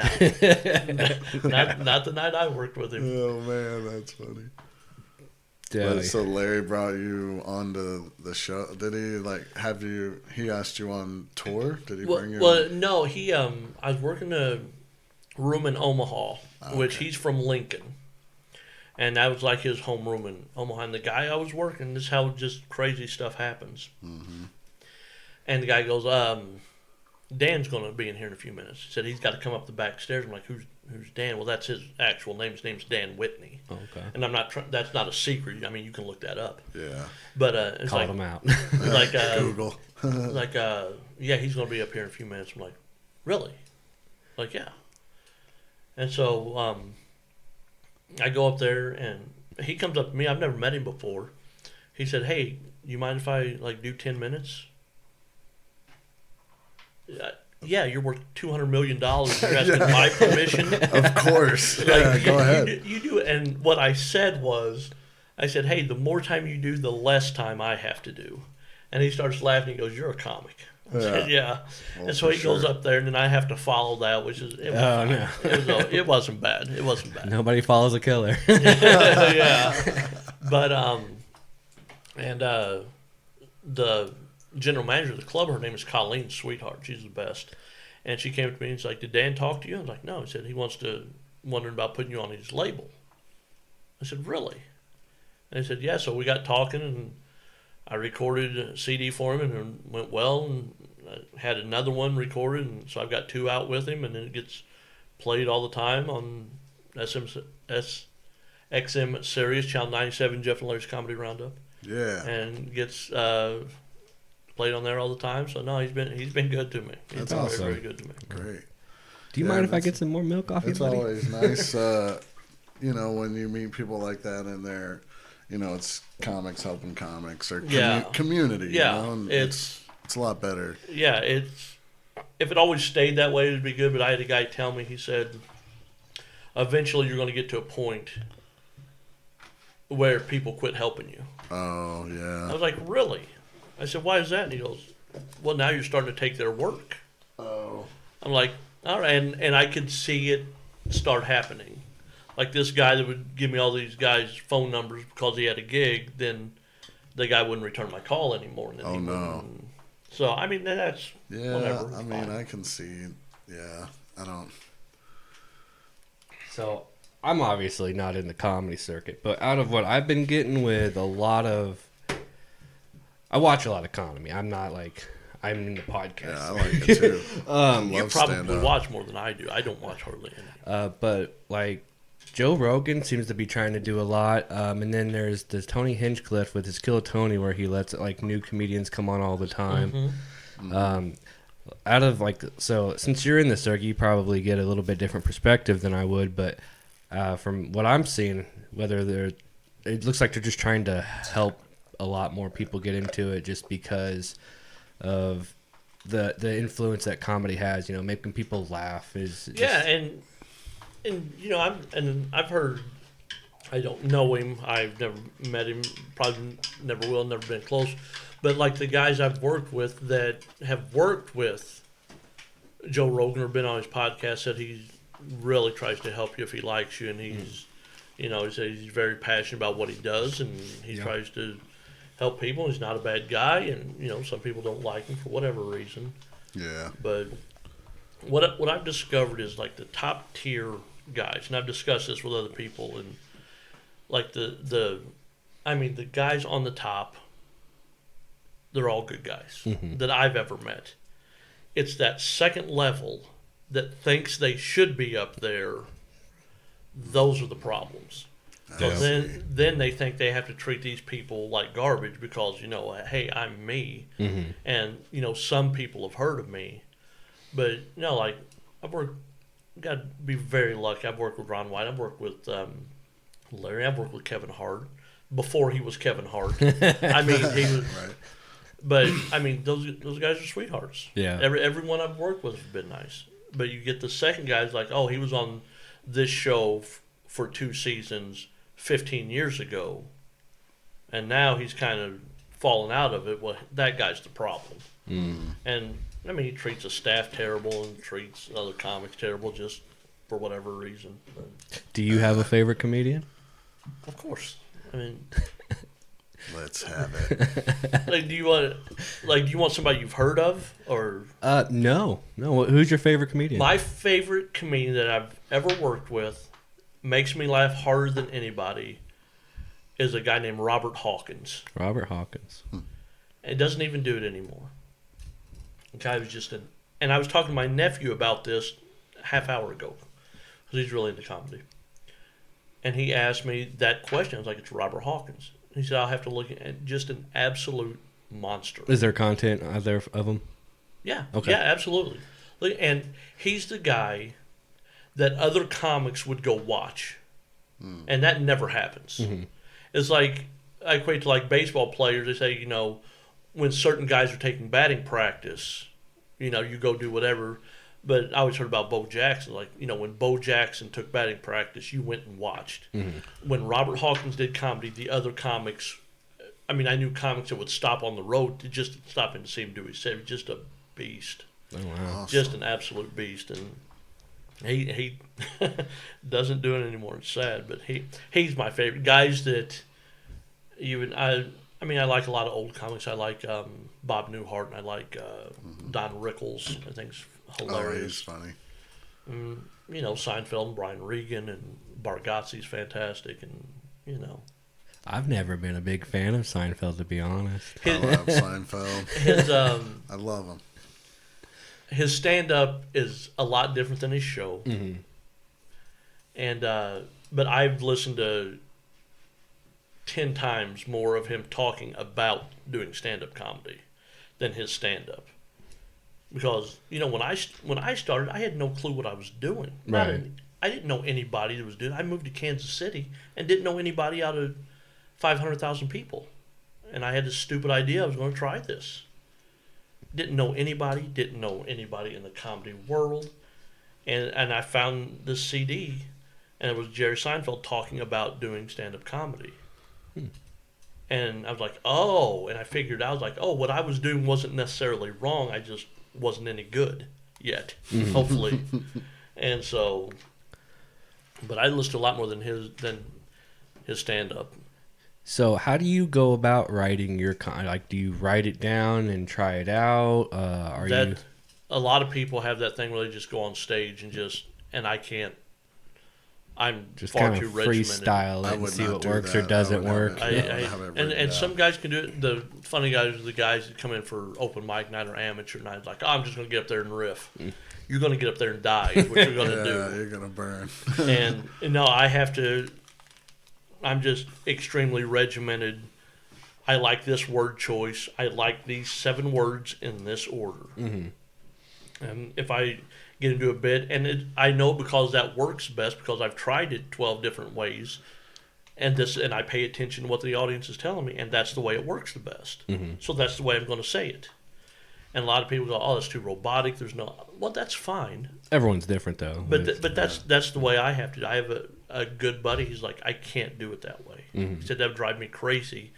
not the night I worked with him. Oh man, that's funny. But, so Larry brought you onto the show. Did he have you? He asked you on tour. Did he bring you? Well, no. He I was working a room in Omaha, which he's from Lincoln. And that was like his homeroom in Omaha. And the guy I was working, this is how just crazy stuff happens. Mm-hmm. And the guy goes, Dan's going to be in here in a few minutes. He said he's got to come up the back stairs. I'm like, who's Dan? Well, that's his actual name. His name's Dan Whitney. Oh, okay. And I'm not that's not a secret. I mean, you can look that up. Yeah. But it's called him out. Like Google. yeah, he's going to be up here in a few minutes. I'm like, really? Like, yeah. And so I go up there, and he comes up to me. I've never met him before. He said, "Hey, you mind if I do 10 minutes?" Yeah, you're worth $200 million. You're asking my permission. Of course. Go ahead. You do it. And what I said was, "Hey, the more time you do, the less time I have to do." And he starts laughing. He goes, "You're a comic." I said, "Yeah." Well, and so he goes up there, and then I have to follow that, which is it wasn't bad. It wasn't bad. Nobody follows a killer. Yeah, but the general manager of the club, her name is Colleen Sweetheart. She's the best. And she came to me and she's like, "Did Dan talk to you?" I was like, "No." He said he wondering about putting you on his label. I said, "Really?" And he said, "Yeah." So we got talking, and I recorded a CD for him, and it went well, and I had another one recorded, and so I've got 2 out with him, and then it gets played all the time on XM Sirius, Channel 97, Jeff and Larry's Comedy Roundup. Yeah. And gets played on there all the time. So no, he's been good to me. He's That's been awesome. very, very good to me. Great. Do you mind if I get some more milk off you, buddy? It's always nice, when you meet people like that in there. It's comics helping comics or community. Yeah, it's a lot better. Yeah, if it always stayed that way, it'd be good. But I had a guy tell me, he said, eventually you're going to get to a point where people quit helping you. Oh, yeah. I was like, really? I said, why is that? And he goes, well, now you're starting to take their work. Oh. I'm like, all right. And I could see it start happening. Like this guy that would give me all these guys' phone numbers because he had a gig, then the guy wouldn't return my call anymore. And then Oh, no. So, I mean, that's Yeah, whatever. I mean, I can see. Yeah, I don't. So I'm obviously not in the comedy circuit, but out of what I've been getting with I watch a lot of comedy. I'm not like I'm in the podcast. Yeah, I like it too. You probably watch more than I do. I don't watch hardly any. But like Joe Rogan seems to be trying to do a lot. And then there's this Tony Hinchcliffe with his Kill Tony, where he lets like new comedians come on all the time. Out of like, so since you're in the circuit, you probably get a little bit different perspective than I would. But from what I'm seeing, it looks like they're just trying to help a lot more people get into it, just because of the influence that comedy has. You know, making people laugh is just, yeah, and you know, I've heard. I don't know him. I've never met him. Probably never will. Never been close. But like the guys I've worked with that have worked with Joe Rogan or been on his podcast said he really tries to help you if he likes you, and he's, you know, he says he's very passionate about what he does, and he tries to help people. He's not a bad guy, and you know, some people don't like him for whatever reason. Yeah. But what I've discovered is like the top tier guys, and I've discussed this with other people, and like the guys on the top, they're all good guys that I've ever met. It's that second level that thinks they should be up there. Those are the problems. Because then they think they have to treat these people like garbage because, you know, hey, I'm me. And, you know, some people have heard of me. But, you know, like, got to be very lucky. I've worked with Ron White. I've worked with Larry. I've worked with Kevin Hart before he was Kevin Hart. I mean, he was... Right. But, I mean, those guys are sweethearts. Yeah. Everyone I've worked with has been nice. But you get the second guys like, oh, he was on this show for 2 seasons 15 years ago, and now he's kind of fallen out of it. Well, that guy's the problem. And, I mean, he treats the staff terrible and treats other comics terrible just for whatever reason. But, do you have a favorite comedian? of course. I mean... Let's have it. do you want somebody you've heard of, or No. Who's your favorite comedian? my favorite comedian that I've ever worked with, makes me laugh harder than anybody, is a guy named Robert Hawkins. Robert Hawkins. And doesn't even do it anymore. The guy was just and I was talking to my nephew about this half hour ago because he's really into comedy, and he asked me that question. I was like, "It's Robert Hawkins." He said, I'll have to look at just an absolute monster. Is there content out there of him? Yeah. Okay. Yeah, absolutely. And he's the guy that other comics would go watch. And that never happens. It's like, I equate to like baseball players. They say, you know, when certain guys are taking batting practice, you know, you go do whatever. But I always heard about Bo Jackson. Like, you know, when Bo Jackson took batting practice, you went and watched. When Robert Hawkins did comedy, the other comics, I mean, I knew comics that would stop on the road to just stop in to see him do his set. He was just a beast. Oh, wow. Awesome. Just an absolute beast. And he doesn't do it anymore. It's sad, but he's my favorite. Guys that I like a lot of old comics. I like Bob Newhart, and I like Don Rickles. I think's hilarious. Oh, he's funny. You know, Seinfeld and Brian Regan and Bargatze's fantastic, and you know. I've never been a big fan of Seinfeld, to be honest. I love Seinfeld. I love him. His stand-up is a lot different than his show, and but I've listened to 10 times more of him talking about doing stand-up comedy than his stand-up. Because, you know, when I started, I had no clue what I was doing. Right. I didn't know anybody that was doing it. I moved to Kansas City and didn't know anybody out of 500,000 people. And I had this stupid idea I was going to try this. Didn't know anybody in the comedy world. And I found this CD, and it was Jerry Seinfeld talking about doing stand-up comedy. And I was like, oh, and I figured, I was like, oh, what I was doing wasn't necessarily wrong. I just wasn't any good yet, hopefully. And so, but I listened to a lot more than his stand-up. So how do you go about writing your like? Do you write it down and try it out? A lot of people have that thing where they just go on stage and I can't. I'm just far kind too of regimented. freestyle it and see what works or doesn't work? And some guys can do it. The funny guys are the guys that come in for open mic night or amateur night. Like, oh, I'm just going to get up there and riff. You're going to get up there and die. Is what you're going to do. You're going to burn. And no, I have to. I'm just extremely regimented. I like this word choice. I like these 7 words in this order. Mm-hmm. And if I get into a bit, I know because that works best because I've tried it 12 different ways, and I pay attention to what the audience is telling me, and that's the way it works the best. Mm-hmm. So that's the way I'm going to say it. And a lot of people go, "Oh, that's too robotic." There's no, well, that's fine. Everyone's different though. But that's the way I have to. I have a good buddy. He's like, I can't do it that way. Mm-hmm. He said that would drive me crazy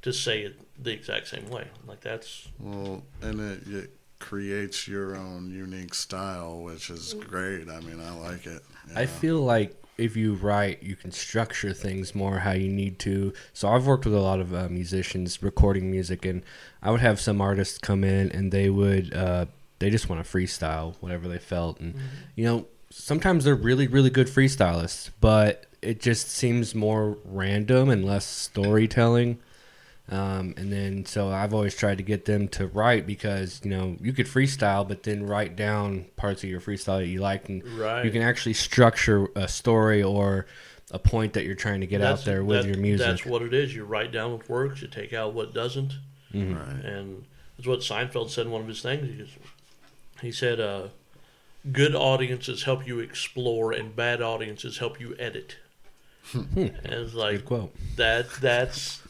to say it the exact same way. Like that's and it creates your own unique style, which is great. I mean, I like it. I feel like if you write, you can structure things more how you need to. So I've worked with a lot of musicians recording music, and I would have some artists come in and they would they just want to freestyle whatever they felt, and sometimes they're really, really good freestylists, but it just seems more random and less storytelling. And then so I've always tried to get them to write because, you could freestyle, but then write down parts of your freestyle that you like, and you can actually structure a story or a point that you're trying to get out there with your music. That's what it is. You write down what works, you take out what doesn't. Mm-hmm. Right. And that's what Seinfeld said in one of his things. He said, good audiences help you explore and bad audiences help you edit. And it's like, good quote. That's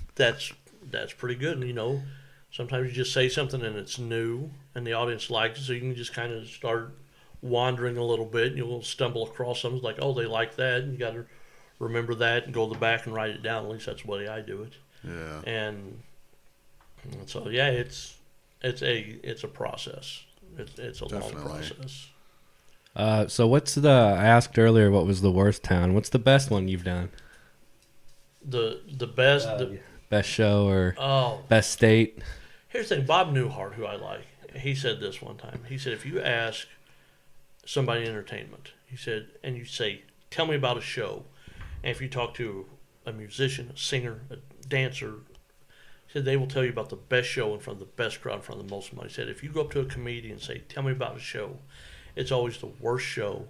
pretty good. And, sometimes you just say something and it's new and the audience likes it, so you can just kind of start wandering a little bit and you'll stumble across something like, oh, they like that, and you got to remember that and go to the back and write it down. At least that's the way I do it. Yeah. And so yeah, it's a process. It's a long process. So I asked earlier what was the worst town. What's the best one you've done? The best best show or best state? Here's the thing. Bob Newhart, who I like, he said this one time. He said, if you ask somebody in entertainment, he said, and you say, tell me about a show, and if you talk to a musician, a singer, a dancer, he said they will tell you about the best show in front of the best crowd, in front of the most money. He said, if you go up to a comedian and say, tell me about a show, it's always the worst show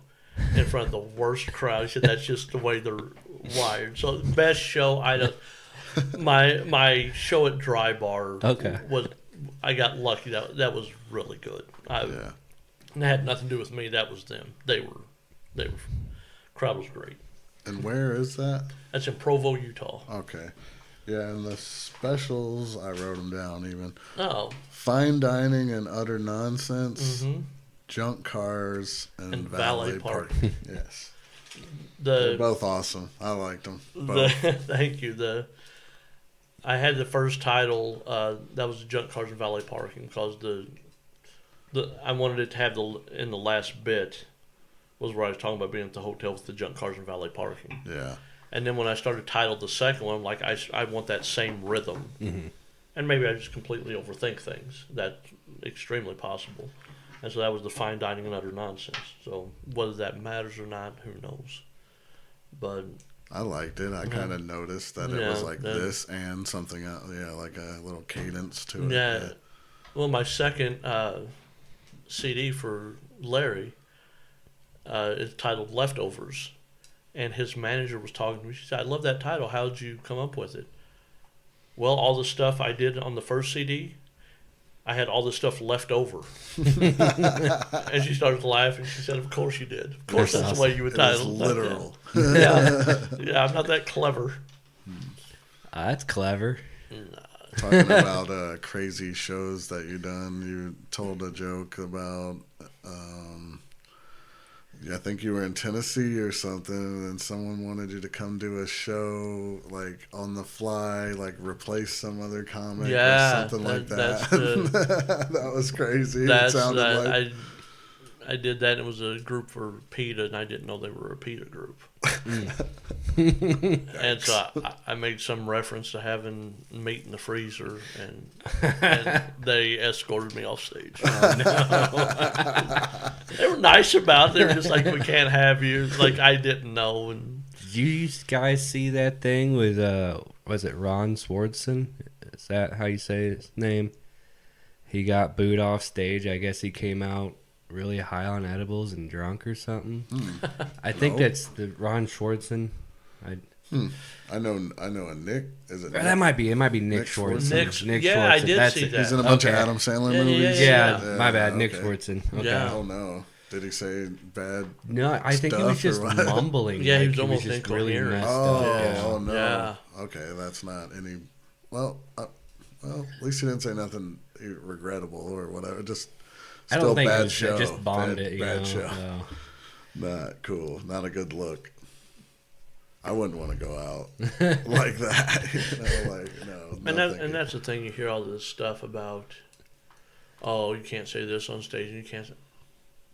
in front of the worst crowd. He said that's just the way they're wired. So the best show, my show at Dry Bar was, I got lucky. That was really good. And it had nothing to do with me. That was them. They were crowd was great. And where is that? That's in Provo, Utah. Okay. Yeah, and the specials, I wrote them down even. Oh. Fine dining and utter nonsense. Mm-hmm. Junk cars and valet parking. Yes. They're both awesome. I liked them both. Thank you. I had the first title, that was junk cars and valet parking, because I wanted it to have in the last bit was where I was talking about being at the hotel with the junk cars and valet parking. Yeah. And then when I started titled the second one, like I want that same rhythm. Mm-hmm. And maybe I just completely overthink things. That's extremely possible. And so that was the fine dining and utter nonsense. So whether that matters or not, who knows? But I liked it. I kind of noticed that it was like this and something else. Yeah, like a little cadence to it. Yeah. Well, my second CD for Larry is titled Leftovers. And his manager was talking to me. She said, I love that title. How did you come up with it? Well, all the stuff I did on the first CD, I had all the stuff left over. And she started laughing. She said, of course you did. Of course that's the way you would title it. Literal. Yeah, I'm not that clever. That's clever. Talking about crazy shows that you've done, you told a joke about... I think you were in Tennessee or something, and someone wanted you to come do a show, like, on the fly, like, replace some other comic or something like that. That was crazy. It sounded like... I did that. It was a group for PETA, and I didn't know they were a PETA group. And so I made some reference to having meat in the freezer, and they escorted me off stage. They were nice about it. They were just like, we can't have you. Like, I didn't know. And Did you guys see that thing with, was it Ron Swartzen? Is that how you say his name? He got booed off stage. I guess he came out really high on edibles and drunk or something. I think that's the Ron Swartzen. I know a Nick. Is it? That might be. It might be Nick Swartzen. Nick, yeah, I did see that. He's in a bunch of Adam Sandler movies. Yeah, my bad. Nick Swartzen. Okay. Yeah. Oh no. Did he say bad? No, I think he was just mumbling. Yeah, he was like, almost just really incoherent. messed up. Yeah. Oh no. Yeah. Okay, that's not any. Well, at least he didn't say nothing regrettable or whatever. Just I still don't think bad it was, show. just bombed it. Bad You know? show. Not cool. Not a good look. I wouldn't want to go out like that. And that's the thing. You hear all this stuff about, oh, you can't say this on stage, and you can't say.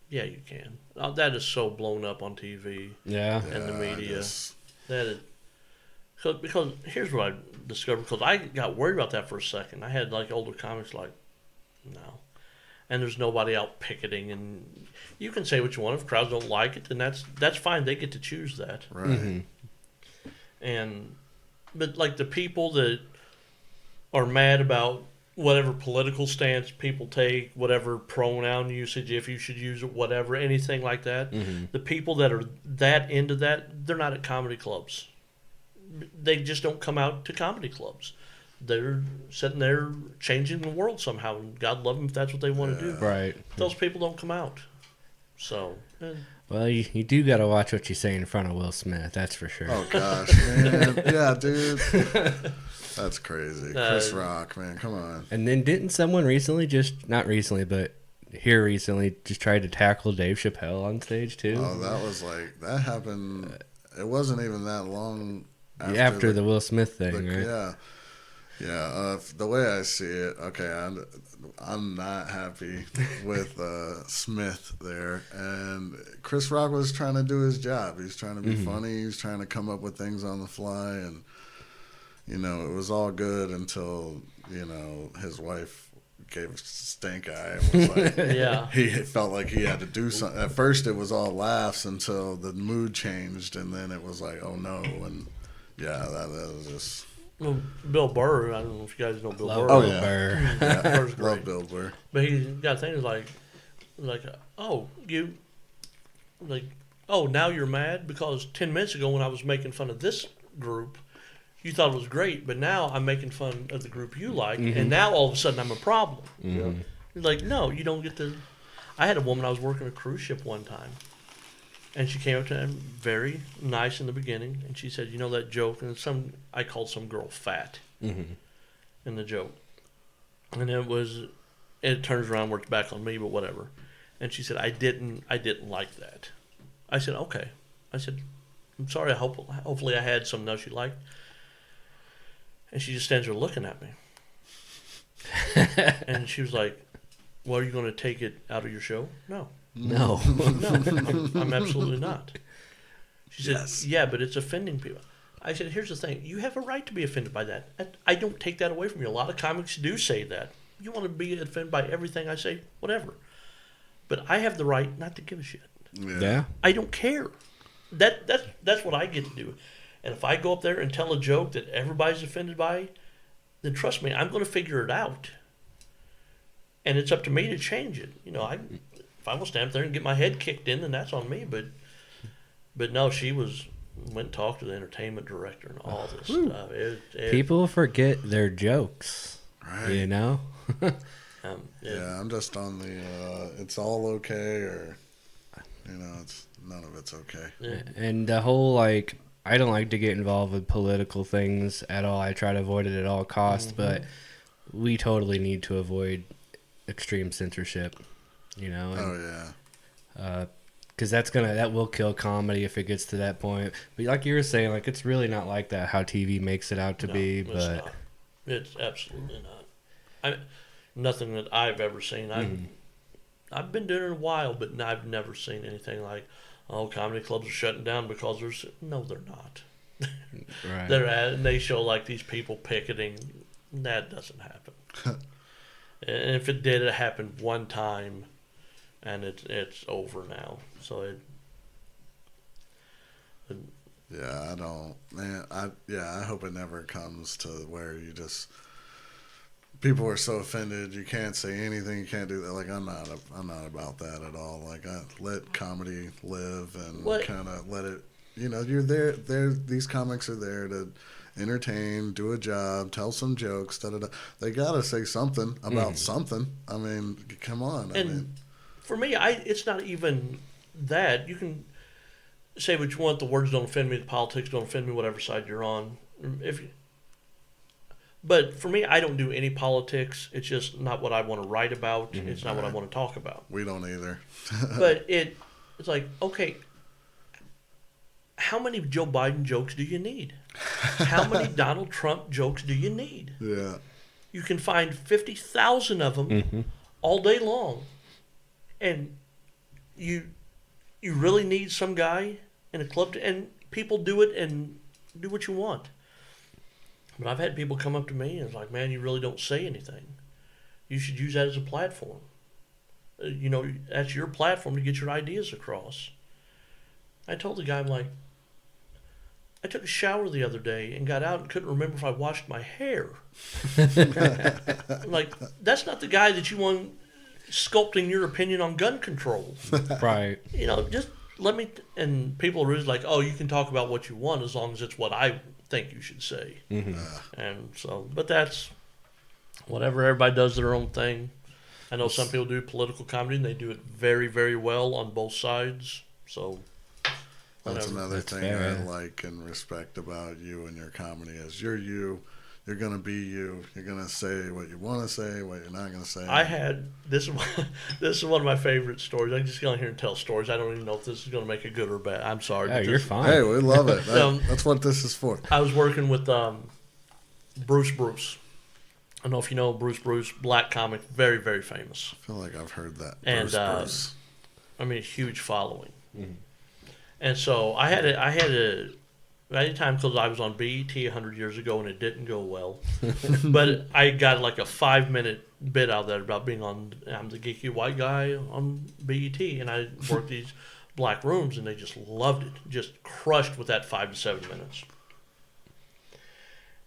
Yeah, you can. That is so blown up on TV and the media. That is, because here's what I discovered. Because I got worried about that for a second. I had like older comics like, no. And there's nobody out picketing. And you can say what you want. If crowds don't like it, then that's fine. They get to choose that. Right. But like the people that are mad about whatever political stance people take, whatever pronoun usage, if you should use it, whatever, anything like that. The people that are that into that, they're not at comedy clubs. They just don't come out to comedy clubs. They're sitting there changing the world somehow, and God love them if that's what they want to do. Right. Those people don't come out. So. Well, you do got to watch what you say in front of Will Smith. That's for sure. Oh gosh, man. Yeah, dude. That's crazy. Chris Rock, man, come on. And then didn't someone recently, not recently, but here recently, just try to tackle Dave Chappelle on stage too? Oh, that happened. It wasn't even that long after the Will Smith thing, right? Yeah. Yeah, the way I see it, okay, I'm not happy with Smith there. And Chris Rock was trying to do his job. He's trying to be funny. He's trying to come up with things on the fly. And, it was all good until, his wife gave a stink eye. And was like, Yeah. He felt like he had to do something. At first it was all laughs until the mood changed. And then it was like, oh, no. And, yeah, that was just... Well, Bill Burr, I don't know if you guys know Bill Burr. Oh, yeah. Burr. Yeah, Burr's great. love Bill Burr. But he's got things like, now you're mad because 10 minutes ago when I was making fun of this group, you thought it was great, but now I'm making fun of the group you like, and now all of a sudden I'm a problem. You're like, no, you don't get to. I had a woman, I was working a cruise ship one time, and she came up to me very nice in the beginning, and she said, you know that joke, and I called some girl fat in the joke. And it turns around, works back on me, but whatever. And she said, I didn't like that. I said, okay. I said, I'm sorry, hopefully I had some notes you liked. And she just stands there looking at me. And she was like, well, are you going to take it out of your show? No. No. I'm absolutely not. She said, yeah, but it's offending people. I said, here's the thing. You have a right to be offended by that. I don't take that away from you. A lot of comics do say that. You want to be offended by everything I say, whatever. But I have the right not to give a shit. Yeah. I don't care. That's what I get to do. And if I go up there and tell a joke that everybody's offended by, then trust me, I'm going to figure it out. And it's up to me to change it. If I want to stand up there and get my head kicked in, then that's on me. But no, she went and talked to the entertainment director and all this stuff. People forget their jokes. Right. Yeah, I'm just on the it's all okay, or it's none of it's okay. Yeah. And the whole I don't like to get involved with political things at all. I try to avoid it at all costs, but we totally need to avoid extreme censorship. Because that will kill comedy if it gets to that point. But like you were saying, it's really not like that how TV makes it out to be. But it's absolutely not. Nothing that I've ever seen. I've been doing it a while, but I've never seen anything like, oh, comedy clubs are shutting down because there's no, they're not. Right. And they show like these people picketing. That doesn't happen. And if it did, it happened one time, and it's over now. So yeah, I don't, man. I hope it never comes to where you just people are so offended you can't say anything, you can't do that. Like I'm not about that at all. Like I let comedy live and kind of let it. You know, you're there. These comics are there to entertain, do a job, tell some jokes. They gotta say something about something. I mean, come on. For me, it's not even that. You can say what you want. The words don't offend me. The politics don't offend me. Whatever side you're on. But for me, I don't do any politics. It's just not what I want to write about. It's not what I want to talk about. We don't either. But it's like, okay, how many Joe Biden jokes do you need? How many Donald Trump jokes do you need? Yeah. You can find 50,000 of them all day long. And you really need some guy in a club and people do it and do what you want. But I've had people come up to me and it's like, man, you really don't say anything. You should use that as a platform. You know, that's your platform to get your ideas across. I told the guy, I'm like, I took a shower the other day and got out and couldn't remember if I washed my hair. I'm like, that's not the guy that you want sculpting your opinion on gun control. Right. You know, just let me, and people are just like, oh, you can talk about what you want as long as it's what I think you should say. And so, but that's whatever. Everybody does their own thing. I know some people do political comedy and they do it very, very well on both sides. So that's another thing I like and respect about you and your comedy is you're you. You're gonna be you. You're gonna say what you want to say, what you're not gonna say. I had this is one of my favorite stories. I just go in here and tell stories. I don't even know if this is gonna make it good or bad. I'm sorry. Yeah, you're fine. Hey, we love it. That's what this is for. I was working with Bruce. I don't know if you know Bruce, black comic, very, very famous. I feel like I've heard that. And Bruce. I mean, a huge following. And so I had a anytime because I was on BET 100 years ago and it didn't go well, but I got like a 5-minute bit out of that about being on. I'm the geeky white guy on BET, and I worked these black rooms, and they just loved it, just crushed with that 5 to 7 minutes.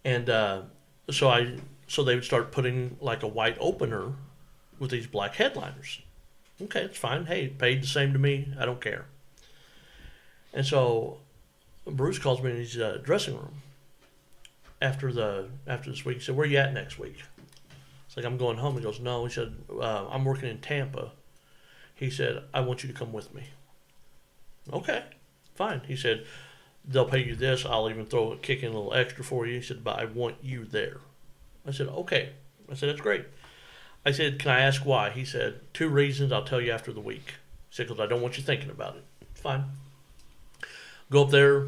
And so they would start putting like a white opener with these black headliners. Okay, it's fine. Hey, paid the same to me. I don't care. And so Bruce calls me in his dressing room after this week. He said, where you at next week? It's like, I'm going home. He goes, no. He said, I'm working in Tampa. He said, I want you to come with me. Okay, fine. He said, they'll pay you this. I'll even kick in a little extra for you. He said, but I want you there. I said, okay. I said, that's great. I said, can I ask why? He said, 2 reasons. I'll tell you after the week. He said, because I don't want you thinking about it. Fine. Go up there.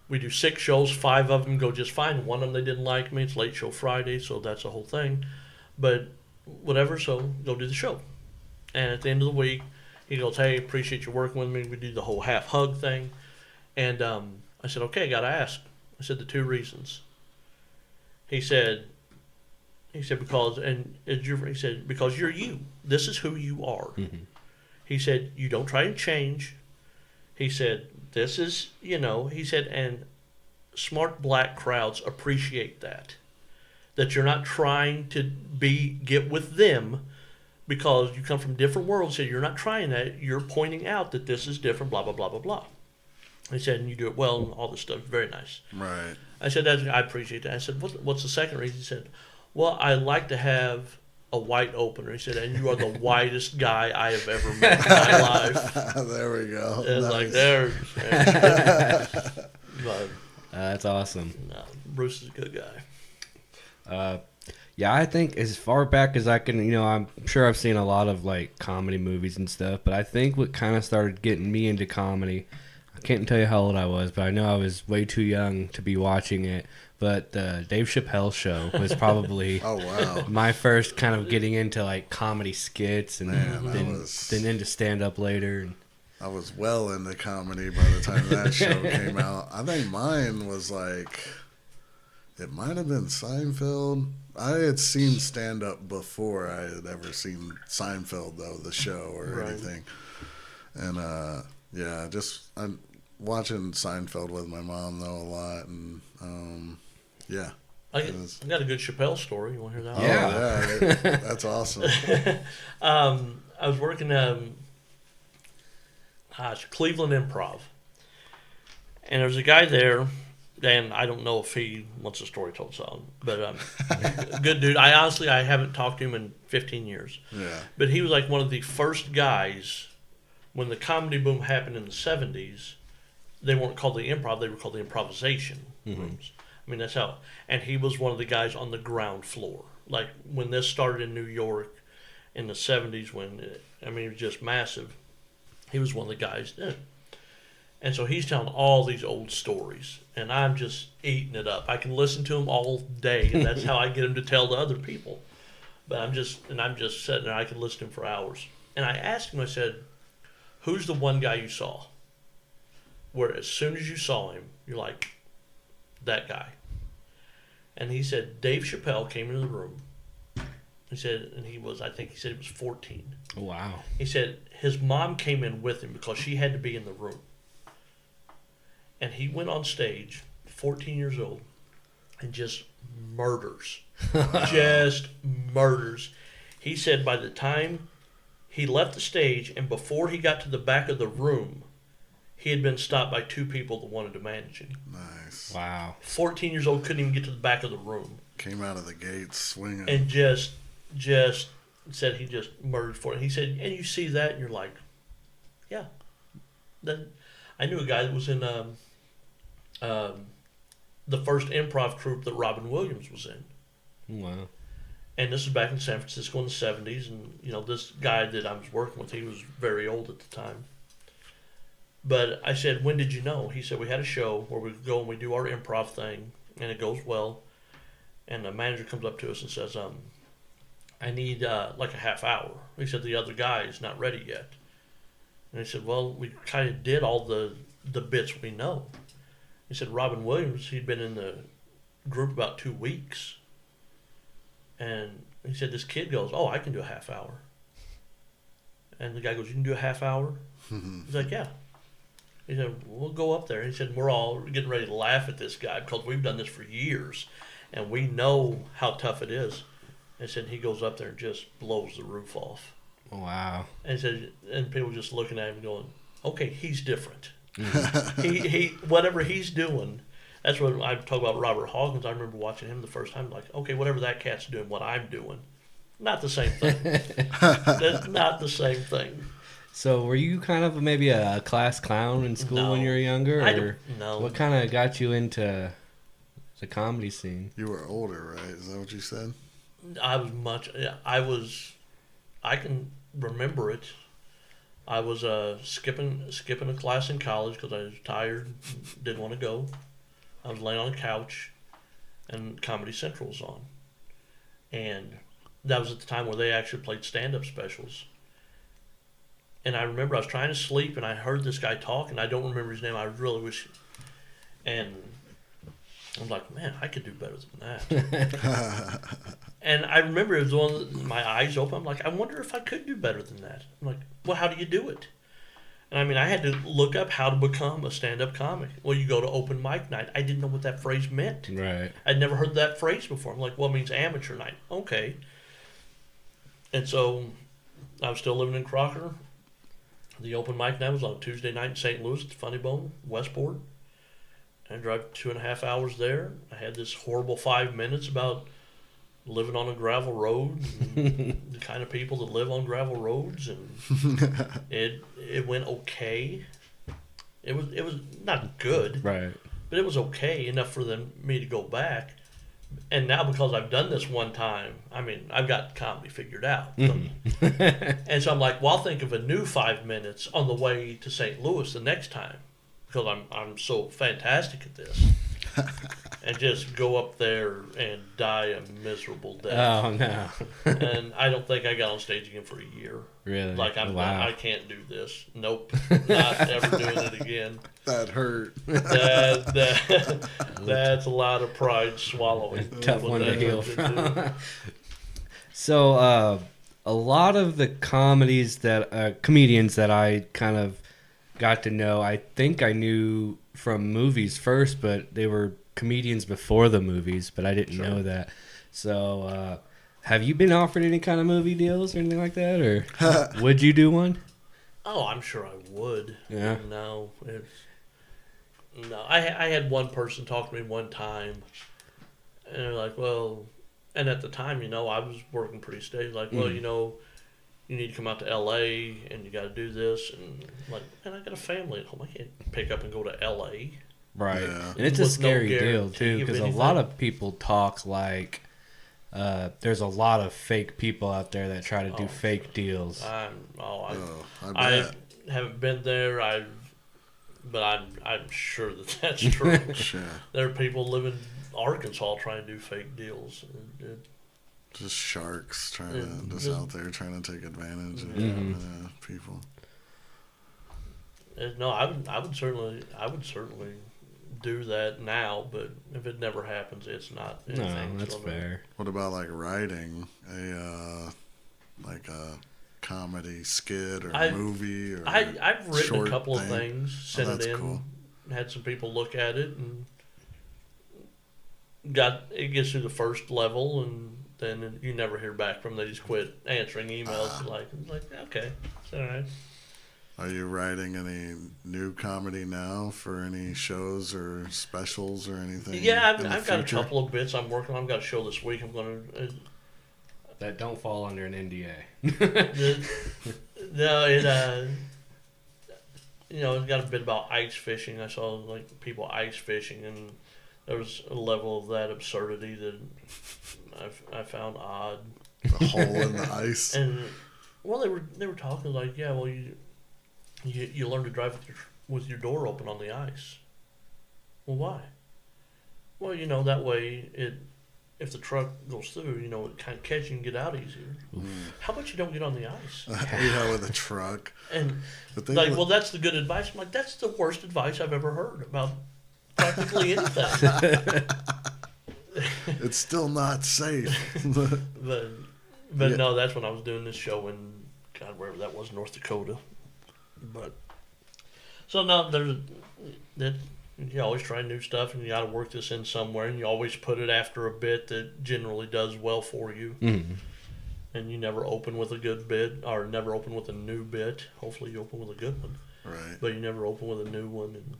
We do 6 shows. 5 of them go just fine. One of them they didn't like me. It's late show Friday, so that's the whole thing. But whatever, so go do the show. And at the end of the week, he goes, hey, appreciate you working with me. We do the whole half hug thing. And I said, okay, got to ask. I said, the 2 reasons. He said, because you're you. This is who you are. He said, you don't try and change. He said, this is, he said, and smart black crowds appreciate that. That you're not trying to get with them because you come from different worlds. So you're not trying that. You're pointing out that this is different, blah, blah, blah, blah, blah. He said, and you do it well and all this stuff. Very nice. Right. I said, I appreciate that. I said, what's the second reason? He said, well, I like to have a white opener. He said, and you are the whitest guy I have ever met in my life. There we go. And nice. like, there. But, that's awesome. No, Bruce is a good guy. Yeah, I think as far back as I can, I'm sure I've seen a lot of like comedy movies and stuff, but I think what kind of started getting me into comedy, I can't tell you how old I was, but I know I was way too young to be watching it. But the Dave Chappelle show was probably Oh wow. my first kind of getting into like comedy skits, and Man, then into stand up later. And I was well into comedy by the time that show came out. I think mine was like, it might have been Seinfeld. I had seen stand up before I had ever seen Seinfeld, though, the show or anything. And yeah, I'm watching Seinfeld with my mom though a lot, and yeah. I got a good Chappelle story. You want to hear that? Yeah, that's awesome. I was working Cleveland Improv, and there's a guy there, and I don't know if he wants a story told, but good dude. I haven't talked to him in 15 years. Yeah. But he was like one of the first guys when the comedy boom happened in the 70s. They weren't called the improv; they were called the improvisation rooms. I mean, that's how. And he was one of the guys on the ground floor. Like when this started in New York in the 70s, it was just massive. He was one of the guys then. And so he's telling all these old stories, and I'm just eating it up. I can listen to him all day, and that's how I get him to tell to other people. But I'm just sitting there. I could listen to him for hours. And I asked him, I said, who's the one guy you saw where as soon as you saw him, you're like, that guy? And he said, Dave Chappelle came into the room. He said, and I think he said he was 14. wow. He said his mom came in with him because she had to be in the room. And he went on stage, 14 years old, and just murders. Just murders. He said by the time he left the stage and before he got to the back of the room, he had been stopped by two people that wanted to manage him. Nice. Wow. 14 years old, couldn't even get to the back of the room. Came out of the gates swinging. And just said he just murdered for it. He said, and you see that, and you're like, yeah. Then I knew a guy that was in the first improv troupe that Robin Williams was in. Wow. And this was back in San Francisco in the 70s. And, this guy that I was working with, he was very old at the time. But I said, when did you know? He said, we had a show where we go and we do our improv thing, and it goes well. And the manager comes up to us and says, I need like a half hour. He said, the other guy is not ready yet. And he said, well, we kind of did all the bits we know. He said, Robin Williams, he'd been in the group about 2 weeks. And he said, this kid goes, oh, I can do a half hour. And the guy goes, you can do a half hour? He's like, yeah. He said, we'll go up there. He said, we're all getting ready to laugh at this guy because we've done this for years. And we know how tough it is. And said he goes up there and just blows the roof off. Wow. And said, and people just looking at him going, okay, he's different. he whatever he's doing. That's what I talk about Robert Hawkins. I remember watching him the first time, like, okay, whatever that cat's doing, what I'm doing, not the same thing. That's not the same thing. So were you kind of maybe a class clown in school when you were younger? Or no. What kind of got you into the comedy scene? You were older, right? Is that what you said? I can remember it. I was skipping a class in college because I was tired, didn't want to go. I was laying on a couch, and Comedy Central was on. And that was at the time where they actually played stand-up specials. And I remember I was trying to sleep, and I heard this guy talk, and I don't remember his name. I really wish. And I'm like, man, I could do better than that. And I remember it was one, my eyes open. I'm like, I wonder if I could do better than that. I'm like, well, how do you do it? And I mean, I had to look up how to become a stand-up comic. Well, you go to open mic night. I didn't know what that phrase meant. Right. I'd never heard that phrase before. I'm like, well, it means amateur night. Okay. And so I was still living in Crocker. The open mic night was on Tuesday night in St. Louis at the Funny Bone, Westport. I drove 2.5 hours there. I had this horrible 5 minutes about living on a gravel road, and the kind of people that live on gravel roads, and it went okay. It was not good, right? But it was okay enough for me to go back. And now because I've done this one time, I mean, I've got comedy figured out. And so I'm like, well, I'll think of a new 5 minutes on the way to St. Louis the next time. because I'm so fantastic at this, and just go up there and die a miserable death. Oh no! And I don't think I got on stage again for a year. Really? Like Wow. I can't do this. Nope, not ever doing it again. That hurt. That's a lot of pride swallowing. Tough What one to that heal turned into. from. So, a lot of the comedians that I kind of got to know, I think I knew from movies first, but they were comedians before the movies, but I didn't know that. So, have you been offered any kind of movie deals or anything like that, or would you do one? Oh, I'm sure I would. Yeah. No, I had one person talk to me one time, and they're like, well, and at the time, I was working pretty steady. Like, well, you need to come out to L.A. and you got to do this, and like, man, I got a family at home. I can't pick up and go to L.A. Right. Yeah. And it's a With no scary deal, guarantee too, of because a anything. lot of people talk like there's a lot of fake people out there that try to do fake deals. I I bet. haven't been there. But I'm sure that's true. Sure. There are people living in Arkansas trying to do fake deals. Just sharks trying Yeah, to just out there trying to take advantage of people. No, I would certainly do that now, but if it never happens, it's not anything. No, that's fair. What about like writing a comedy skit or I've movie or written a short couple of thing? things, sent that's it in, cool. had some people look at it, and it gets through the first level, and then you never hear back from them. They just quit answering emails. Like okay, it's all right. Are you writing any new comedy now for any shows or specials or anything? Yeah, in the I've got a future? couple of bits I'm working on. I've got a show this week. I'm going to. That don't fall under an NDA. No, it's got a bit about ice fishing. I saw like people ice fishing, and there was a level of that absurdity that I found odd. The hole in the ice. And well, they were talking like, yeah, well, you learn to drive with your door open on the ice. Well, why? Well, that way if the truck goes through, it kind of catches you and get out easier. How about you don't get on the ice? With a truck. And But they like, would- well, that's the good advice. I'm like, that's the worst advice I've ever heard about practically anything. it's still not safe. But no, that's when I was doing this show in wherever that was, North Dakota. But so no, you always try new stuff, and you got to work this in somewhere, and you always put it after a bit that generally does well for you. Mm-hmm. And you never open with a good bit, or never open with a new bit. Hopefully, you open with a good one, Right. but you never open with a new one. And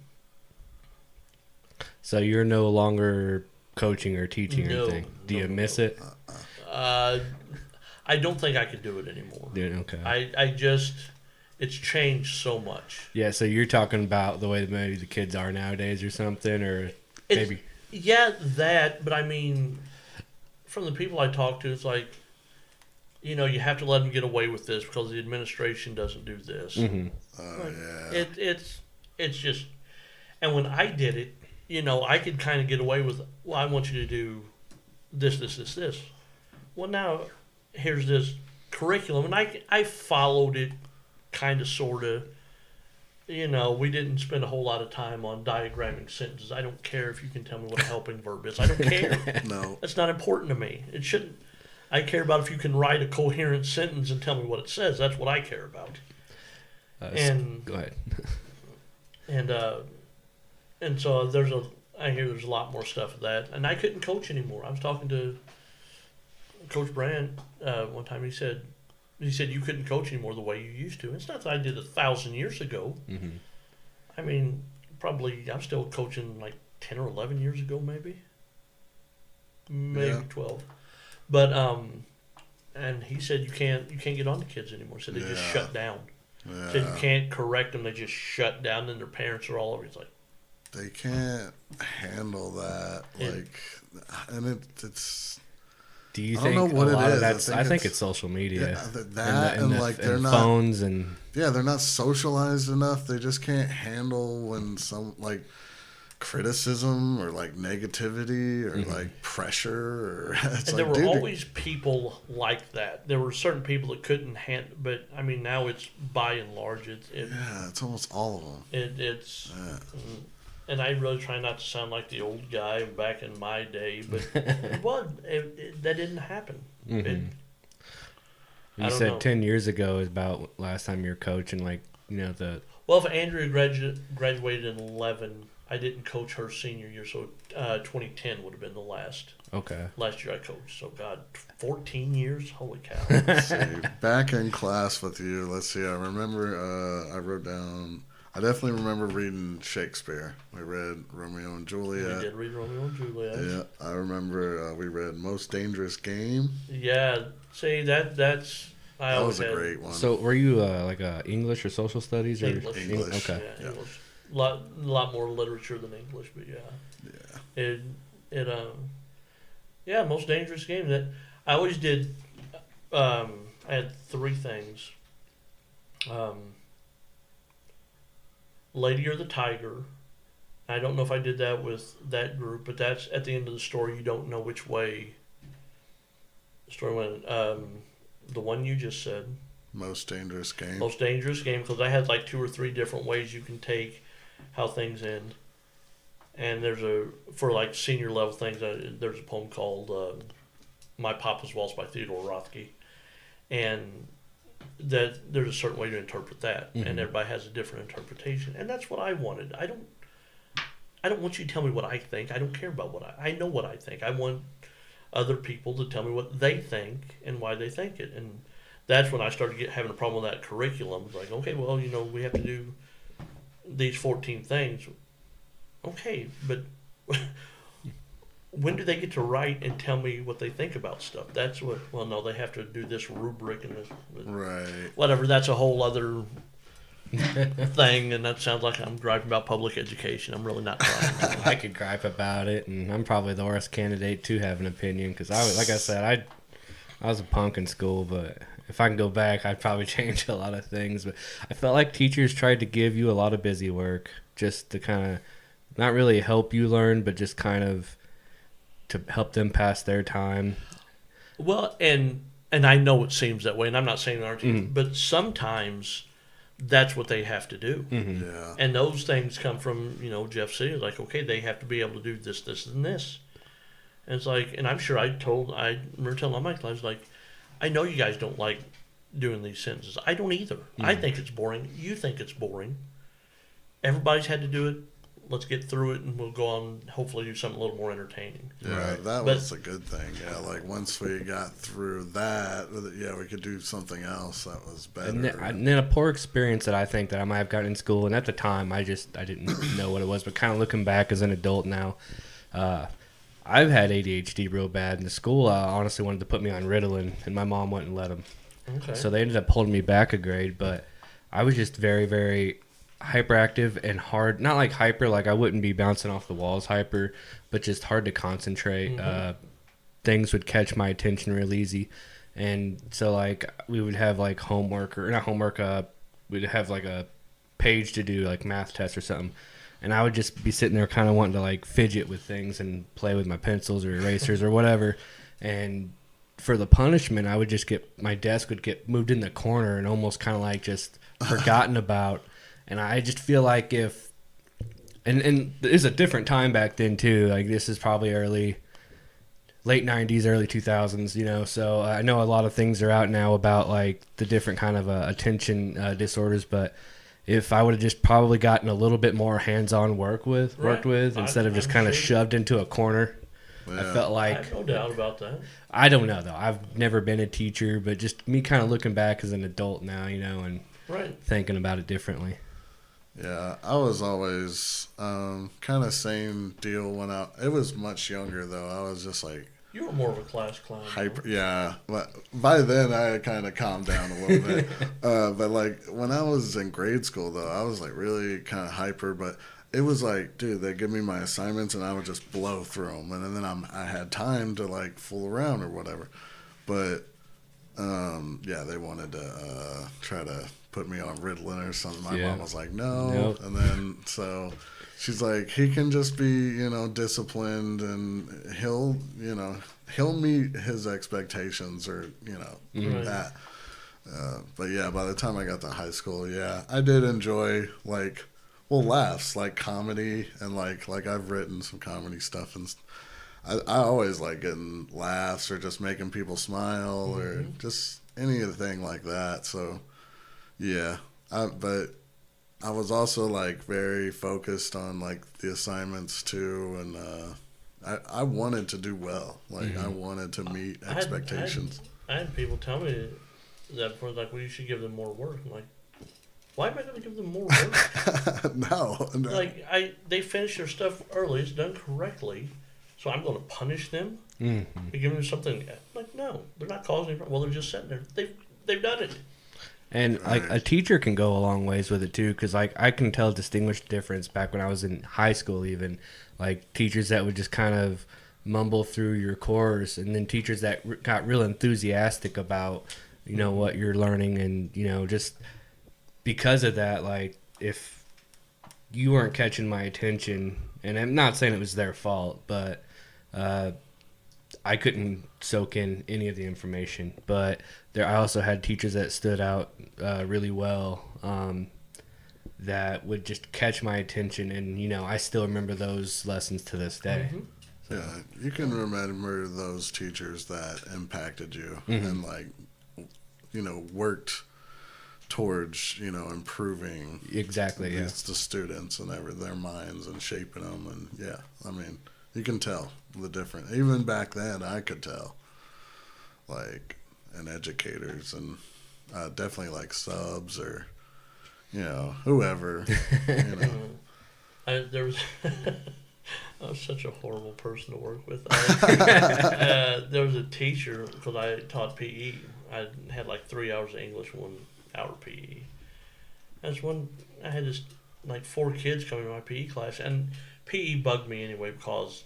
So you're no longer coaching or teaching or No, anything. Do you no, miss no. it? I don't think I could do it anymore. Yeah, okay. It's changed so much. Yeah, so you're talking about the way that maybe the kids are nowadays or something, or maybe. Yeah, that, but I mean, from the people I talk to, it's like, you have to let them get away with this because the administration doesn't do this. Mm-hmm. Oh, Like, yeah. it's just, and when I did it, I could kind of get away with, well, I want you to do this. Well, now here's this curriculum, and I followed it kind of, sort of. We didn't spend a whole lot of time on diagramming sentences. I don't care if you can tell me what a helping verb is. I don't care. No. That's not important to me. It shouldn't. I care about if you can write a coherent sentence and tell me what it says. That's what I care about. And go ahead. and so I hear there's a lot more stuff of that, and I couldn't coach anymore. I was talking to Coach Brand one time. He said you couldn't coach anymore the way you used to. It's not that I did 1,000 years ago. Mm-hmm. I mean, probably I'm still coaching like 10 or 11 years ago, maybe Yeah. 12. But and he said you can't get on the kids anymore. He said they just Yeah. shut down. Yeah. Said you can't correct them. They just shut down, and their parents are all over. He's like, They can't handle that. Yeah. And it's Do you I think don't know what a lot it of is. that's? I think it's social media. Yeah, that and like they're not phones and yeah, they're not socialized enough. They just can't handle when some like criticism or like negativity or like pressure or it's And like, there were dude, always people like that. There were certain people that couldn't handle, but I mean, now it's by and large, yeah, it's almost all of them. it's, Yeah. and I really try not to sound like the old guy back in my day, but that didn't happen. you I don't said know. 10 years ago is about last time you were coaching, like Well, if Andrea graduated in 11, I didn't coach her senior year, so 2010 would have been the last year I coached. So, God, 14 years? Holy cow. Let's see. Back in class with you, let's see. I remember I wrote down. I definitely remember reading Shakespeare. We read Romeo and Juliet. We did read Romeo and Juliet. Yeah, I remember we read Most Dangerous Game. Yeah, see that's That was a great one. So, were you like English or social studies or English? Okay, yeah. English. Lot more literature than English, but yeah. Most dangerous game that I always did. I had three things. Lady or the Tiger. I don't know if I did that with that group, but that's at the end of the story. You don't know which way the story went. The one you just said. Most Dangerous Game. Most dangerous game, because I had like 2 or 3 different ways you can take how things end. And for like senior level things, there's a poem called My Papa's Waltz by Theodore Rothke. And that there's a certain way to interpret that. And everybody has a different interpretation. And that's what I wanted. I don't want you to tell me what I think. I don't care about what I know what I think. I want other people to tell me what they think and why they think it. And that's when I started having a problem with that curriculum. It's like, okay, well, we have to do these 14 things. Okay, but when do they get to write and tell me what they think about stuff? That's what, well, no, they have to do this rubric and this. Right. Whatever, that's a whole other thing, and that sounds like I'm griping about public education. I'm really not trying. I could gripe about it, and I'm probably the worst candidate to have an opinion because like I said, I was a punk in school, but if I can go back, I'd probably change a lot of things. But I felt like teachers tried to give you a lot of busy work just to kind of not really help you learn, but just kind of to help them pass their time. Well, and I know it seems that way, and I'm not saying there aren't, but sometimes that's what they have to do. Yeah. And those things come from, Jeff City. Like, okay, they have to be able to do this, this, and this. And it's like, and I'm sure I remember telling all my class, like, I know you guys don't like doing these sentences. I don't either. I think it's boring. You think it's boring. Everybody's had to do it. Let's get through it, and we'll go on, hopefully do something a little more entertaining. Yeah, right. That was a good thing. Yeah, like once we got through that, we could do something else that was better. And then a poor experience that I think that I might have gotten in school, and at the time I didn't know what it was, but kind of looking back as an adult now, I've had ADHD real bad. In the school, honestly wanted to put me on Ritalin, and my mom wouldn't let them. Okay. So they ended up holding me back a grade, but I was just very, very hyperactive and hard. Not like hyper, like I wouldn't be bouncing off the walls hyper, but just hard to concentrate. Things would catch my attention real easy. And so like we would have like homework, or not homework, we'd have like a page to do, like math test or something. And I would just be sitting there kind of wanting to like fidget with things and play with my pencils or erasers or whatever. And for the punishment, I would just my desk would get moved in the corner and almost kind of like just forgotten about. And I just feel like and there's a different time back then too. Like this is probably late 90s, early 2000s, So I know a lot of things are out now about like the different kind of attention disorders, but if I would have just probably gotten a little bit more hands-on worked with instead of just kind of shoved into a corner. Yeah. I felt like... I have no doubt about that. I don't know, though. I've never been a teacher, but just me kind of looking back as an adult now, and thinking about it differently. Yeah, I was always kind of same deal when it was much younger, though. I was just like... You were more of a class clown. Yeah. But by then, I had kind of calmed down a little bit. But like when I was in grade school, though, I was like really kind of hyper. But it was like, dude, they give me my assignments and I would just blow through them, and then I had time to like fool around or whatever. But yeah, they wanted to try to put me on Ritalin or something. My mom was like, no, Nope. and then so she's like, he can just be disciplined, and he'll meet his expectations, or that. But yeah, by the time I got to high school, yeah, I did enjoy laughs, like comedy, and like I've written some comedy stuff, and I always like getting laughs or just making people smile or just anything like that. So yeah, but I was also like very focused on like the assignments too, and I wanted to do well. Like I wanted to meet expectations. I had people tell me that for like, well, you should give them more work. I'm like, why am I going to give them more work? No. Like they finish their stuff early. It's done correctly. So I'm going to punish them and give them something. Like, no, they're not causing any problem. Well, they're just sitting there. They've done it. And like a teacher can go a long ways with it too, because like I can tell a distinguished difference back when I was in high school, even like teachers that would just kind of mumble through your course, and then teachers that got real enthusiastic about what you're learning, and just because of that, like if you weren't catching my attention, and I'm not saying it was their fault, but I couldn't soak in any of the information. But I also had teachers that stood out really well, that would just catch my attention, and I still remember those lessons to this day. So. Yeah, you can remember those teachers that impacted you and like worked towards improving exactly the students and their minds and shaping them, and yeah, I mean, you can tell the difference. Even back then, I could tell, like, and educators, and definitely like subs or whoever. There was I was such a horrible person to work with. There was a teacher, because I taught PE. I had like 3 hours of English, 1 hour PE. I had this like 4 kids coming to my PE class, and PE bugged me anyway because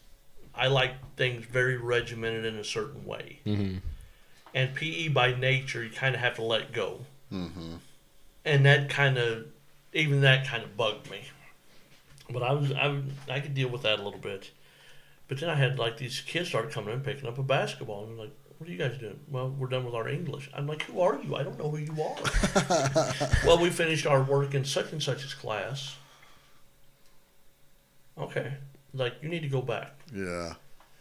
I like things very regimented in a certain way. And PE by nature, you kind of have to let go. And that kind of bugged me. But I could deal with that a little bit. But then I had like these kids start coming in picking up a basketball, and they're like, "What are you guys doing?" "Well, we're done with our English." I'm like, "Who are you? I don't know who you are." "Well, we finished our work in such and such's class." "Okay." Like, "You need to go back." Yeah.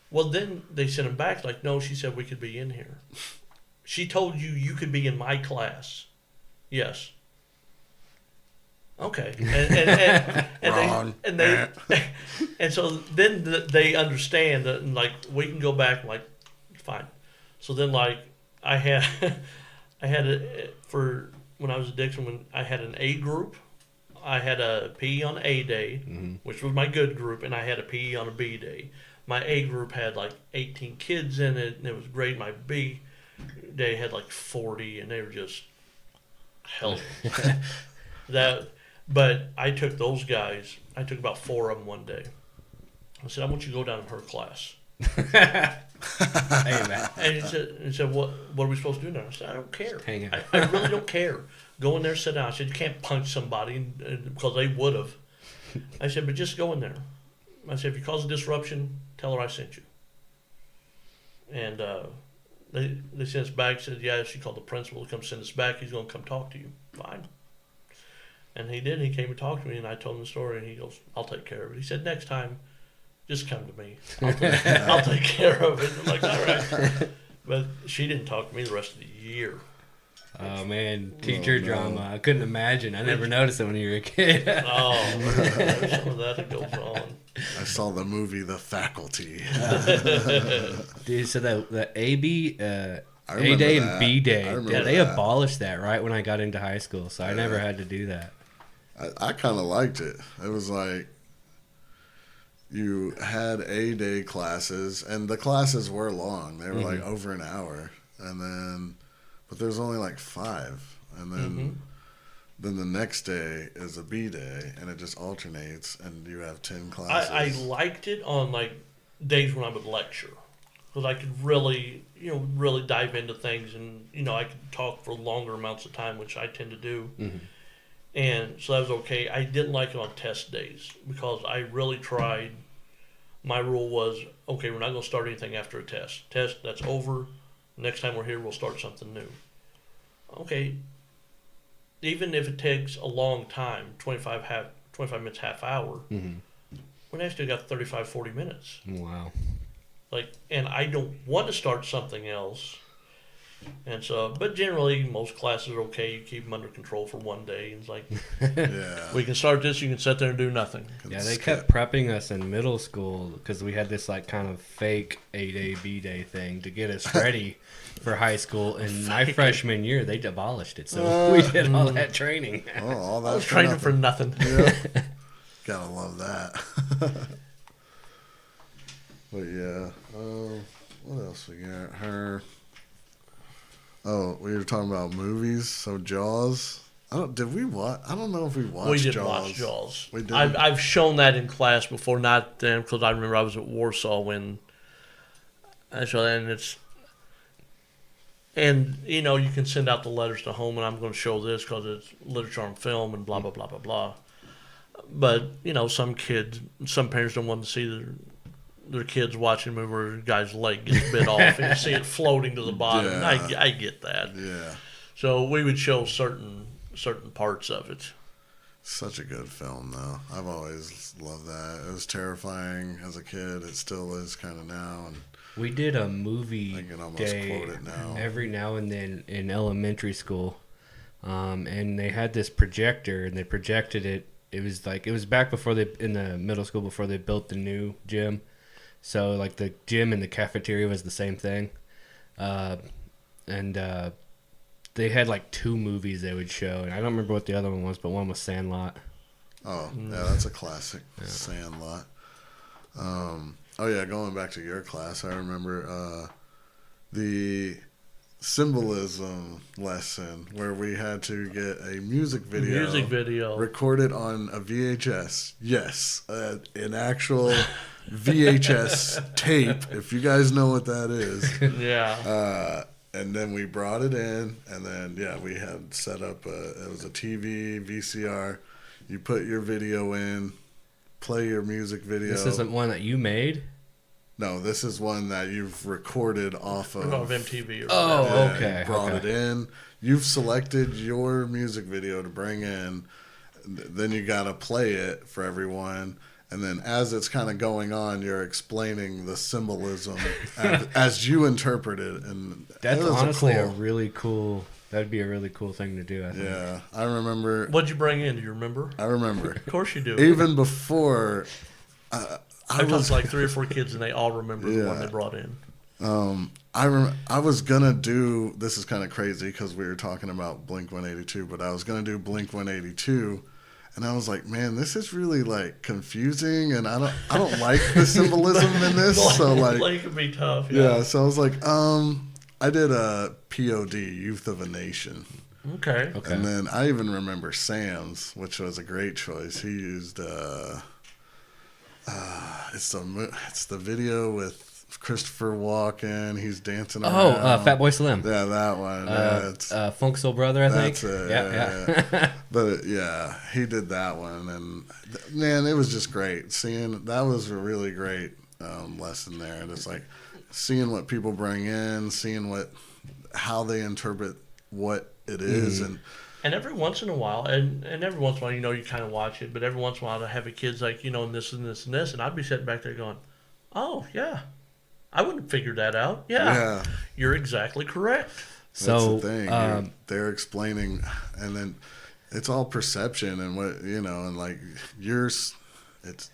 Well, then they sent him back. Like, "No, she said we could be in here." "She told you could be in my class." "Yes." "Okay." And so then they understand that, and like, we can go back. I'm like, fine. So then, like, I had for when I was at Dixon, when I had an A group, I had a PE on A day, which was my good group, and I had a PE on a B day. My A group had like 18 kids in it, and it was great. My B day had like 40, and they were just hell. But I took those guys. I took about 4 of them one day. I said, "I want you to go down to her class." Hey, man. And he said, "What are we supposed to do now?" I said, "I don't care. Hang on. I really don't care. Go in there, sit down." I said, "You can't punch somebody," because they would have. I said, "But just go in there." I said, "If you cause a disruption, tell her I sent you." And they sent us back. Said, "Yeah, she called the principal to come send us back. He's going to come talk to you." Fine. And he did. He came and talked to me, and I told him the story, and he goes, "I'll take care of it." He said, "Next time, just come to me. I'll take care of it." I'm like, "All right." But she didn't talk to me the rest of the year. Oh, man. Teacher drama. I couldn't imagine. I never noticed it when you were a kid. There's some of that that goes on. I saw the movie The Faculty. Dude, so the A-B, I A remember day that. and B day. I remember Yeah, they that. abolished that right when I got into high school, so I never had to do that. I kind of liked it. It was like you had A day classes, and the classes were long. They were like over an hour, but there's only like 5, and then then the next day is a B day, and it just alternates, and you have 10 classes. I liked it on like days when I would lecture, because I could really, really dive into things, and I could talk for longer amounts of time, which I tend to do. Mm-hmm. And so that was okay. I didn't like it on test days because I really tried. My rule was, okay, we're not going to start anything after a test. Test, that's over. Next time we're here, we'll start something new. Okay. Even if it takes a long time, 25 minutes, half hour, Mm-hmm. we actually got 35, 40 minutes. Wow. And I don't want to start something else. And so, but generally, most classes are okay. You keep them under control for one day. And it's like, Yeah. we can start this, you can sit there and do nothing. Yeah, they kept prepping us in middle school because we had this like kind of fake A-Day, B-Day thing to get us ready for high school. And my freshman year, they abolished it. So we did all that training. Oh, all that I was training for nothing. Yeah. Gotta love that. But yeah, what else we got? We were talking about movies. So Jaws. Did we watch? I don't know if we watched. We did Jaws. watch Jaws. We did. I've shown that in class before, not then, because I remember I was at Warsaw when I showed that, and you can send out the letters to home, and I'm going to show this because it's literature on film and blah blah blah blah blah. But some parents don't want to see their kids watching a movie where a guy's leg gets bit off and you see it floating to the bottom. Yeah. I get that. Yeah. So we would show certain parts of it. Such a good film, though. I've always loved that. It was terrifying as a kid. It still is kind of now. And We did a movie I can almost day quote it now. every now and then in elementary school. And they had this projector, and they projected it. It was back in the middle school before they built the new gym. So like the gym and the cafeteria was the same thing. They had like 2 movies they would show, and I don't remember what the other one was, but one was Sandlot. Oh, yeah, that's a classic. Yeah. Sandlot. Going back to your class, I remember the symbolism lesson where we had to get a music video recorded on a VHS. Yes, an actual VHS tape, if you guys know what that is. Yeah. And then we brought it in, and then, we had set up it was a TV, VCR. You put your video in, play your music video. This isn't one that you made? No, this is one that you've recorded off of MTV. Okay. You brought it in. You've selected your music video to bring in. Then you got to play it for everyone. And then as it's kind of going on, you're explaining the symbolism as you interpret it. And that's honestly a really cool. That'd be a really cool thing to do, I think. Yeah, I remember. What'd you bring in? Do you remember? I remember. Of course you do. Even before. I was like 3 or 4 kids, and they all remember the one they brought in. I was gonna do. This is kind of crazy because we were talking about Blink 182, but I was gonna do Blink 182. And I was like, man, this is really like confusing, and I don't like the symbolism in this. So like, it could be tough. Yeah. So I was like, I did a POD, Youth of a Nation. Okay. And then I even remember Sam's, which was a great choice. He used it's the video with Christopher Walken. He's dancing around. Fat Boy Slim. Yeah, that one. Funk Soul Brother, I think. That's it. Yeah. But he did that one, and man, it was just great. That was a really great lesson there. And it's like seeing what people bring in, seeing how they interpret what it is, and every once in a while, and every once in a while, you kind of watch it, but every once in a while, I have a kids like, and this and this and this, and I'd be sitting back there going, oh, yeah, I wouldn't have figured that out. Yeah. You're exactly correct. So, that's the thing. They're explaining, and then it's all perception and what, and like yours, it's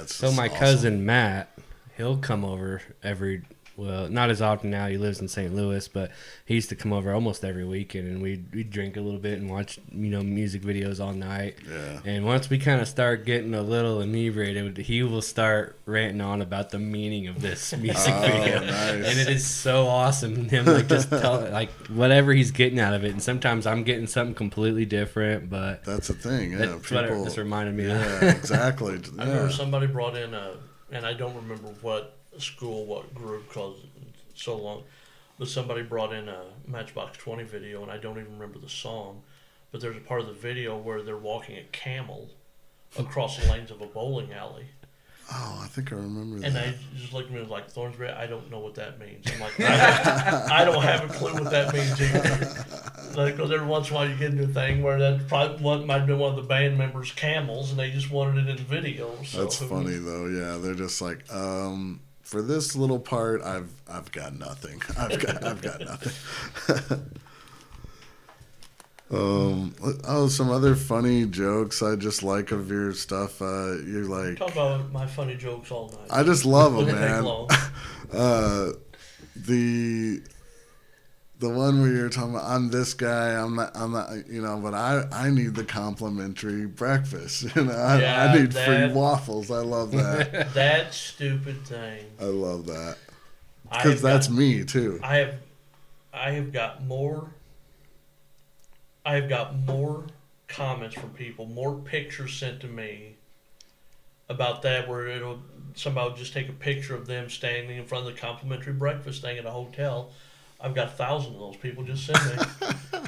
so my awesome. cousin Matt, he'll come over every well, not as often now. He lives in St. Louis, but he used to come over almost every weekend, and we'd drink a little bit and watch, music videos all night. Yeah. And once we kind of start getting a little inebriated, he will start ranting on about the meaning of this music video, nice. and it is so awesome. Him just tell whatever he's getting out of it, and sometimes I'm getting something completely different. But that's the thing. Yeah, that's what it just reminded me of. Yeah, exactly. I remember somebody brought in and I don't remember what school, what group, because it's so long, but somebody brought in a Matchbox 20 video, and I don't even remember the song, but there's a part of the video where they're walking a camel across the lanes of a bowling alley. Oh, I think I remember that. And they just looked at me like, Thornsberry, I don't know what that means. I'm like, I don't have a clue what that means either. Like, because every once in a while you get into a thing where that probably might have been one of the band members' camels, and they just wanted it in the video. So. That's funny though. Yeah, they're just like, for this little part, I've got nothing. I've got nothing. Some other funny jokes I just like of your stuff. You're like, talk about my funny jokes all night. I just love them, man. The one where you're talking about, I'm this guy, I'm not, but I need the complimentary breakfast. I need free waffles. I love that. That stupid thing. I love that. Because that's me too. I have got more comments from people, more pictures sent to me about that, where somebody will just take a picture of them standing in front of the complimentary breakfast thing at a hotel. I've got thousands of those people just send me.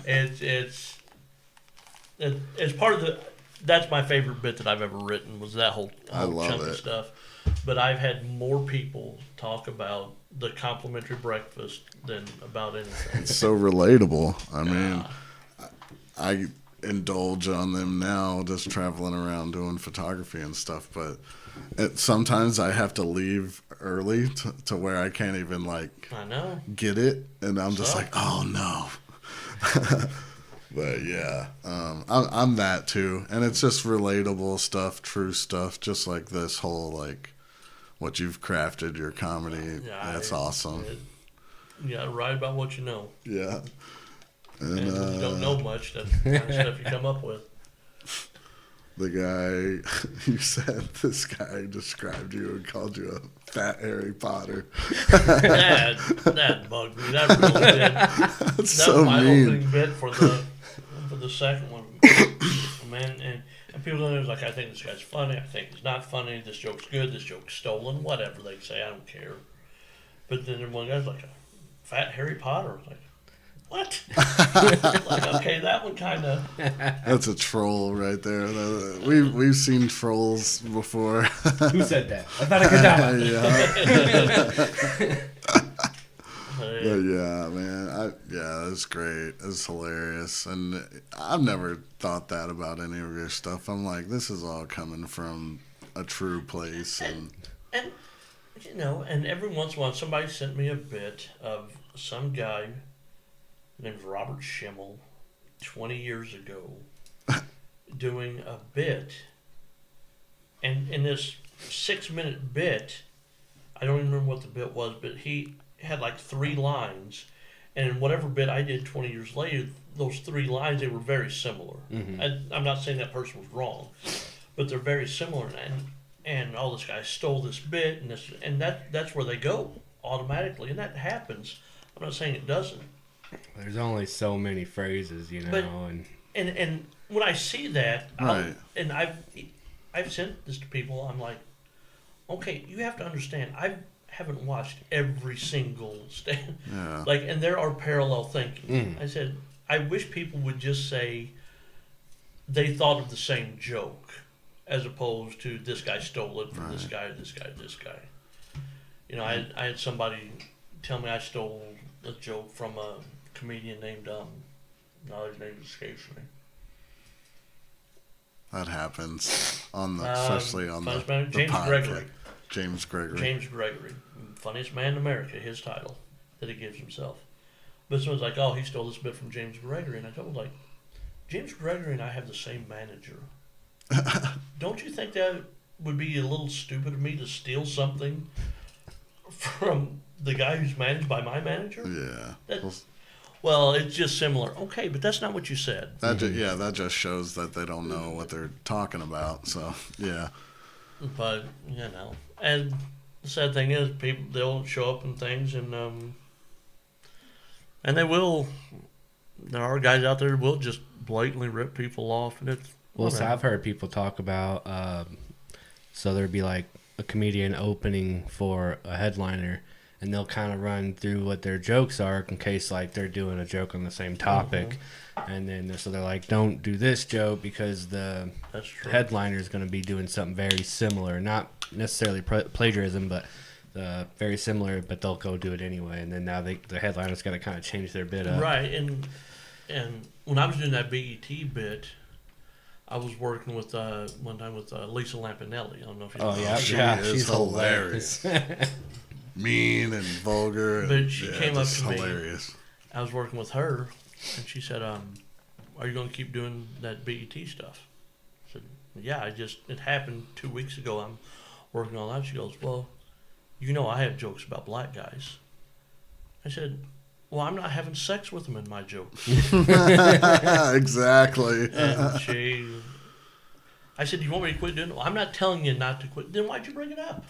It's part of the. That's my favorite bit that I've ever written, was that whole chunk of stuff. But I've had more people talk about the complimentary breakfast than about anything. It's so relatable. I mean, I indulge on them now, just traveling around doing photography and stuff. But sometimes I have to leave early to where I can't even get it, and I'm just like, oh no. But yeah, I'm that too, and it's just relatable stuff, true stuff, just like this whole what you've crafted, your comedy. Yeah, that's awesome. Write about what you know. Yeah. And you don't know much, that's the kind of stuff you come up with. The guy, you said this guy described you and called you a fat Harry Potter. That bugged me. That really did. That was my opening bit for the second one. Man, and people are like, I think this guy's funny, I think he's not funny, this joke's good, this joke's stolen, whatever they say, I don't care. But then one guy's like, a fat Harry Potter. I was like, what? Okay, that one kind of. That's a troll right there. We've seen trolls before. Who said that? I thought I could Yeah, man. That's great. It's hilarious, and I've never thought that about any of your stuff. I'm like, this is all coming from a true place, and every once in a while somebody sent me a bit of some guy. His name's Robert Schimmel, 20 years ago, doing a bit. And in this 6-minute bit, I don't even remember what the bit was, but he had 3 lines. And in whatever bit I did 20 years later, those 3 lines, they were very similar. Mm-hmm. I'm not saying that person was wrong, but they're very similar. And this guy stole this bit, and that's where they go automatically. And that happens. I'm not saying it doesn't. There's only so many phrases, but, and when I see that, right. And I've sent this to people, I'm like, okay, you have to understand, I haven't watched every single stand. Yeah. And there are parallel thinking. I said, I wish people would just say they thought of the same joke, as opposed to this guy stole it from this guy, this guy, this guy. I had somebody tell me I stole a joke from a comedian named now his name escapes me. That happens especially on the James podcast. Gregory. James Gregory. James Gregory, funniest man in America. His title that he gives himself. But someone's like, "Oh, he stole this bit from James Gregory," and I told him, James Gregory and I have the same manager. Don't you think that would be a little stupid of me to steal something From the guy who's managed by my manager? Yeah. That, well, it's just similar. Okay, but that's not what you said. That that just shows that they don't know what they're talking about. So yeah. But and the sad thing is, people they'll show up and things, and they will. There are guys out there who will just blatantly rip people off, and it's. Well, so I've heard people talk about. So there'd be like a comedian opening for a headliner, and they'll kind of run through what their jokes are in case like they're doing a joke on the same topic, and then so they're like, don't do this joke because the headliner is going to be doing something very similar, not necessarily plagiarism, but very similar, but they'll go do it anyway, and then now the headliner's got to kind of change their bit up. Right, and when I was doing that BET bit, I was working with one time with Lisa Lampanelli. I don't know if you know. Oh yeah, she's hilarious. Mean and vulgar. But she came up to hilarious. me. I was working with her, and she said, "Are you going to keep doing that BET stuff?" I said, "Yeah, it happened 2 weeks ago. I'm working on that." She goes, "Well, I have jokes about black guys." I said, "Well, I'm not having sex with them in my jokes." Exactly. And I said, "You want me to quit doing it?" "Well, I'm not telling you not to quit." "Then why'd you bring it up?"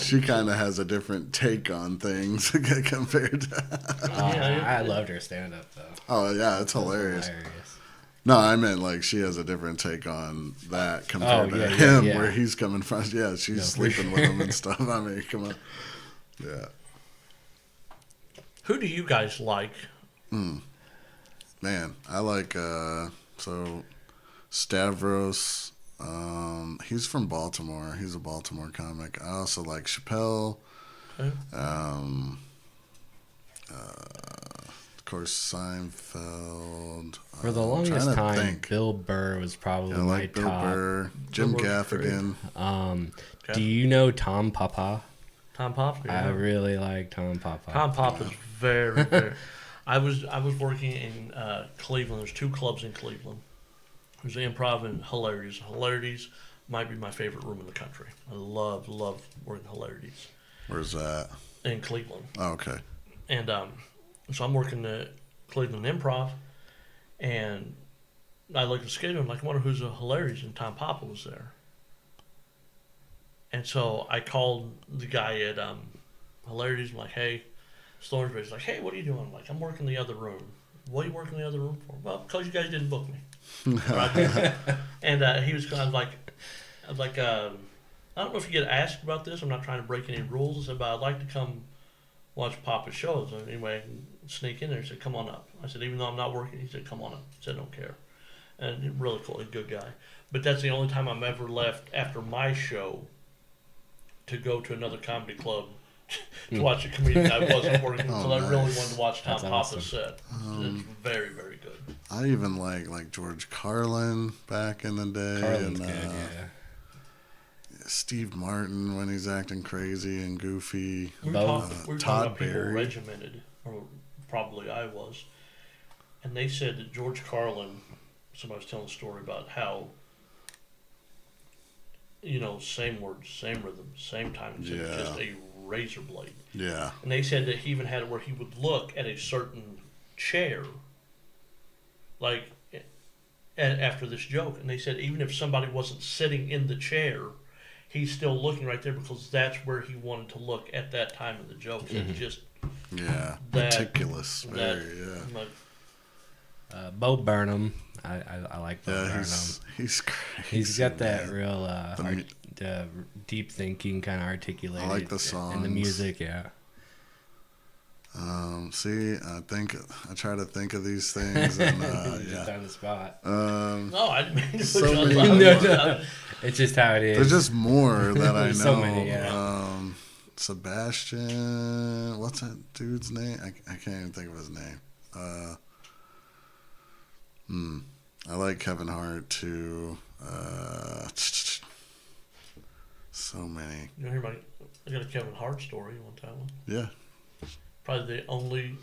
She kind of has a different take on things compared to. I loved her stand up though. Oh yeah, it's hilarious. No, I meant like she has a different take on that compared to him, where he's coming from. Yeah, she's sleeping with him and stuff. I mean, come on. Yeah. Who do you guys like? Man, I like Stavros. He's from Baltimore. He's a Baltimore comic. I also like Chappelle. Okay. Of course, Seinfeld. For the longest time, Bill Burr was probably my Bill top. Burr, Jim Gaffigan. Do you know Tom Papa? Tom Papa. Yeah. I really like Tom Papa. Tom Papa's very, very. I was working in Cleveland. There's 2 clubs in Cleveland. There's Improv and Hilarities. Hilarities might be my favorite room in the country. I love working Hilarities. Where's that? In Cleveland. Oh, okay. And so I'm working the Cleveland Improv, and I look at the schedule and I wonder who's a Hilarities, and Tom Papa was there. And so I called the guy at Hilarities. I'm like, "Hey," Thornsberry's like, "Hey, what are you doing?" I'm like, "I'm working the other room." "What are you working the other room for?" "Well, because you guys didn't book me." And he was kind of like, I don't know if you get asked about this. I'm not trying to break any rules. I said, "But I'd like to come watch Papa's shows." Anyway, I can sneak in there. He said, "Come on up." I said, "Even though I'm not working," he said, "Come on up." I said, "I don't care." And really cool, a good guy. But that's the only time I'm ever left after my show to go to another comedy club to watch a comedian I wasn't working with. So I really wanted to watch Tom Papa's set. It's very, very good. I even like George Carlin back in the day. Carlin's good, Steve Martin when he's acting crazy and goofy. We were talking Todd about people Berry. regimented, or probably I was, and they said that George Carlin, somebody was telling a story about how, same words, same rhythm, same time, just a razor blade. Yeah. And they said that he even had it where he would look at a certain chair, like after this joke, and they said even if somebody wasn't sitting in the chair, he's still looking right there because that's where he wanted to look at that time of the joke. So it's just meticulous. Bo Burnham. I like Bo Burnham. He's crazy. He's got that real deep thinking kind of articulated. I like the songs and the music. Yeah. See, I try to think of these things, and just on the spot. No, I didn't mean to so push on many- the It's just how it is. There's just more that I know. So many, Sebastian, what's that dude's name? I can't even think of his name. I like Kevin Hart too. So many. You know, I got a Kevin Hart story. You want to tell one? Yeah. Probably the only.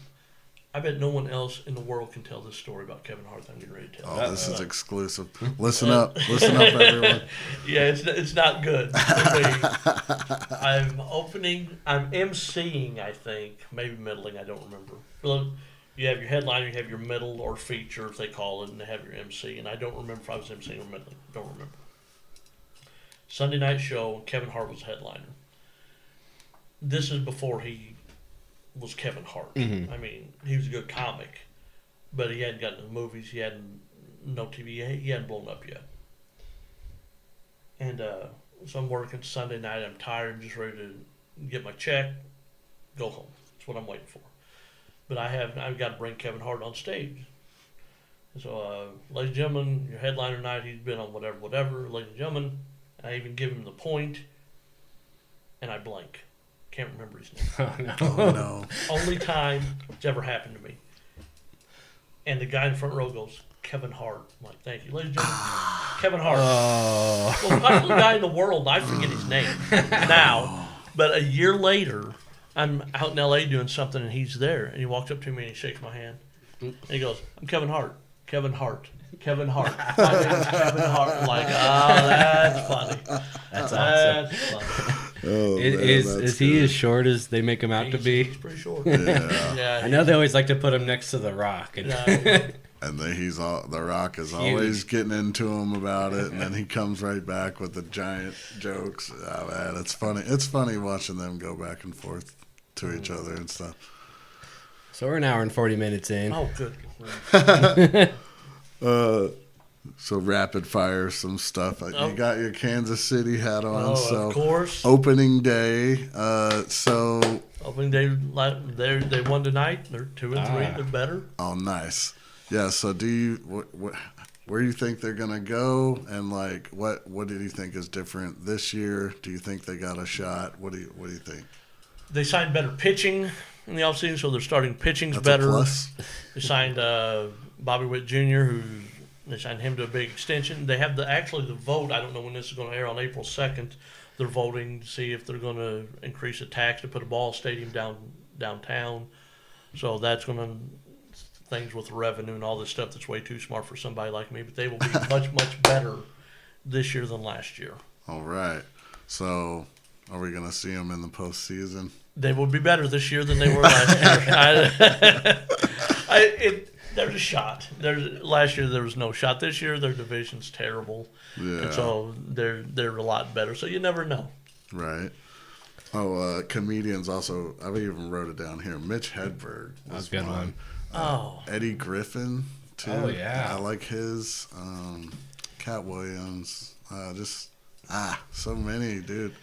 I bet no one else in the world can tell this story about Kevin Hart that I'm getting ready to tell. Oh, this is exclusive. Listen up, everyone. Yeah, it's not good for me. I'm emceeing, I think, maybe middling, I don't remember. Well, you have your headliner, you have your middle or feature, if they call it, and they have your MC. And I don't remember if I was emceeing or middling. Don't remember. Sunday night show, Kevin Hart was headliner. This is before he was Kevin Hart. Mm-hmm. I mean, he was a good comic, but he hadn't gotten to the movies. He hadn't no TV. He hadn't blown up yet. And so I'm working Sunday night. I'm tired. I'm just ready to get my check, go home. That's what I'm waiting for. But I've got to bring Kevin Hart on stage. So, ladies and gentlemen, your headliner night. He's been on whatever. Ladies and gentlemen, I even give him the point, and I blank. Can't remember his name. Oh, no. Only time it's ever happened to me. And the guy in the front row goes, Kevin Hart. I'm like, thank you. Ladies and gentlemen, Kevin Hart. Oh. Well, the guy in the world, I forget his name now. But a year later, I'm out in L.A. doing something, and he's there. And he walks up to me, and he shakes my hand. And he goes, I'm Kevin Hart. Kevin Hart. Kevin Hart. My name is Kevin Hart. I'm like, that's funny. That's awesome. That's funny. Oh, Is he as short as they make him out to be? He's pretty short. Yeah. I know they always like to put him next to The Rock. And And then The Rock is always getting into him about it, and then he comes right back with the giant jokes. Oh, man, it's funny. It's funny watching them go back and forth to each other and stuff. So we're an hour and 40 minutes in. Oh, good. So rapid fire some stuff. You got your Kansas City hat on. Oh, so of course. Opening day. Opening day, they won tonight. They're 2-3. They're better. Oh, nice. Yeah. So do you where do you think they're gonna go? And like, what do you think is different this year? Do you think they got a shot? What do you think? They signed better pitching in the offseason, so they're starting pitching's That's better. a plus. They signed Bobby Witt Jr., they signed him to a big extension. They have the vote. I don't know when this is going to air on April 2nd. They're voting to see if they're going to increase the tax to put a ball stadium downtown. So that's going to things with revenue and all this stuff that's way too smart for somebody like me. But they will be much, much better this year than last year. All right. So are we going to see them in the postseason? They will be better this year than they were last year. There's a shot. Last year there was no shot. This year their division's terrible, and so they're a lot better. So you never know. Right. Oh, comedians also. I even wrote it down here. Mitch Hedberg was a good one. Eddie Griffin too. Oh yeah, I like his. Cat Williams. So many, dude.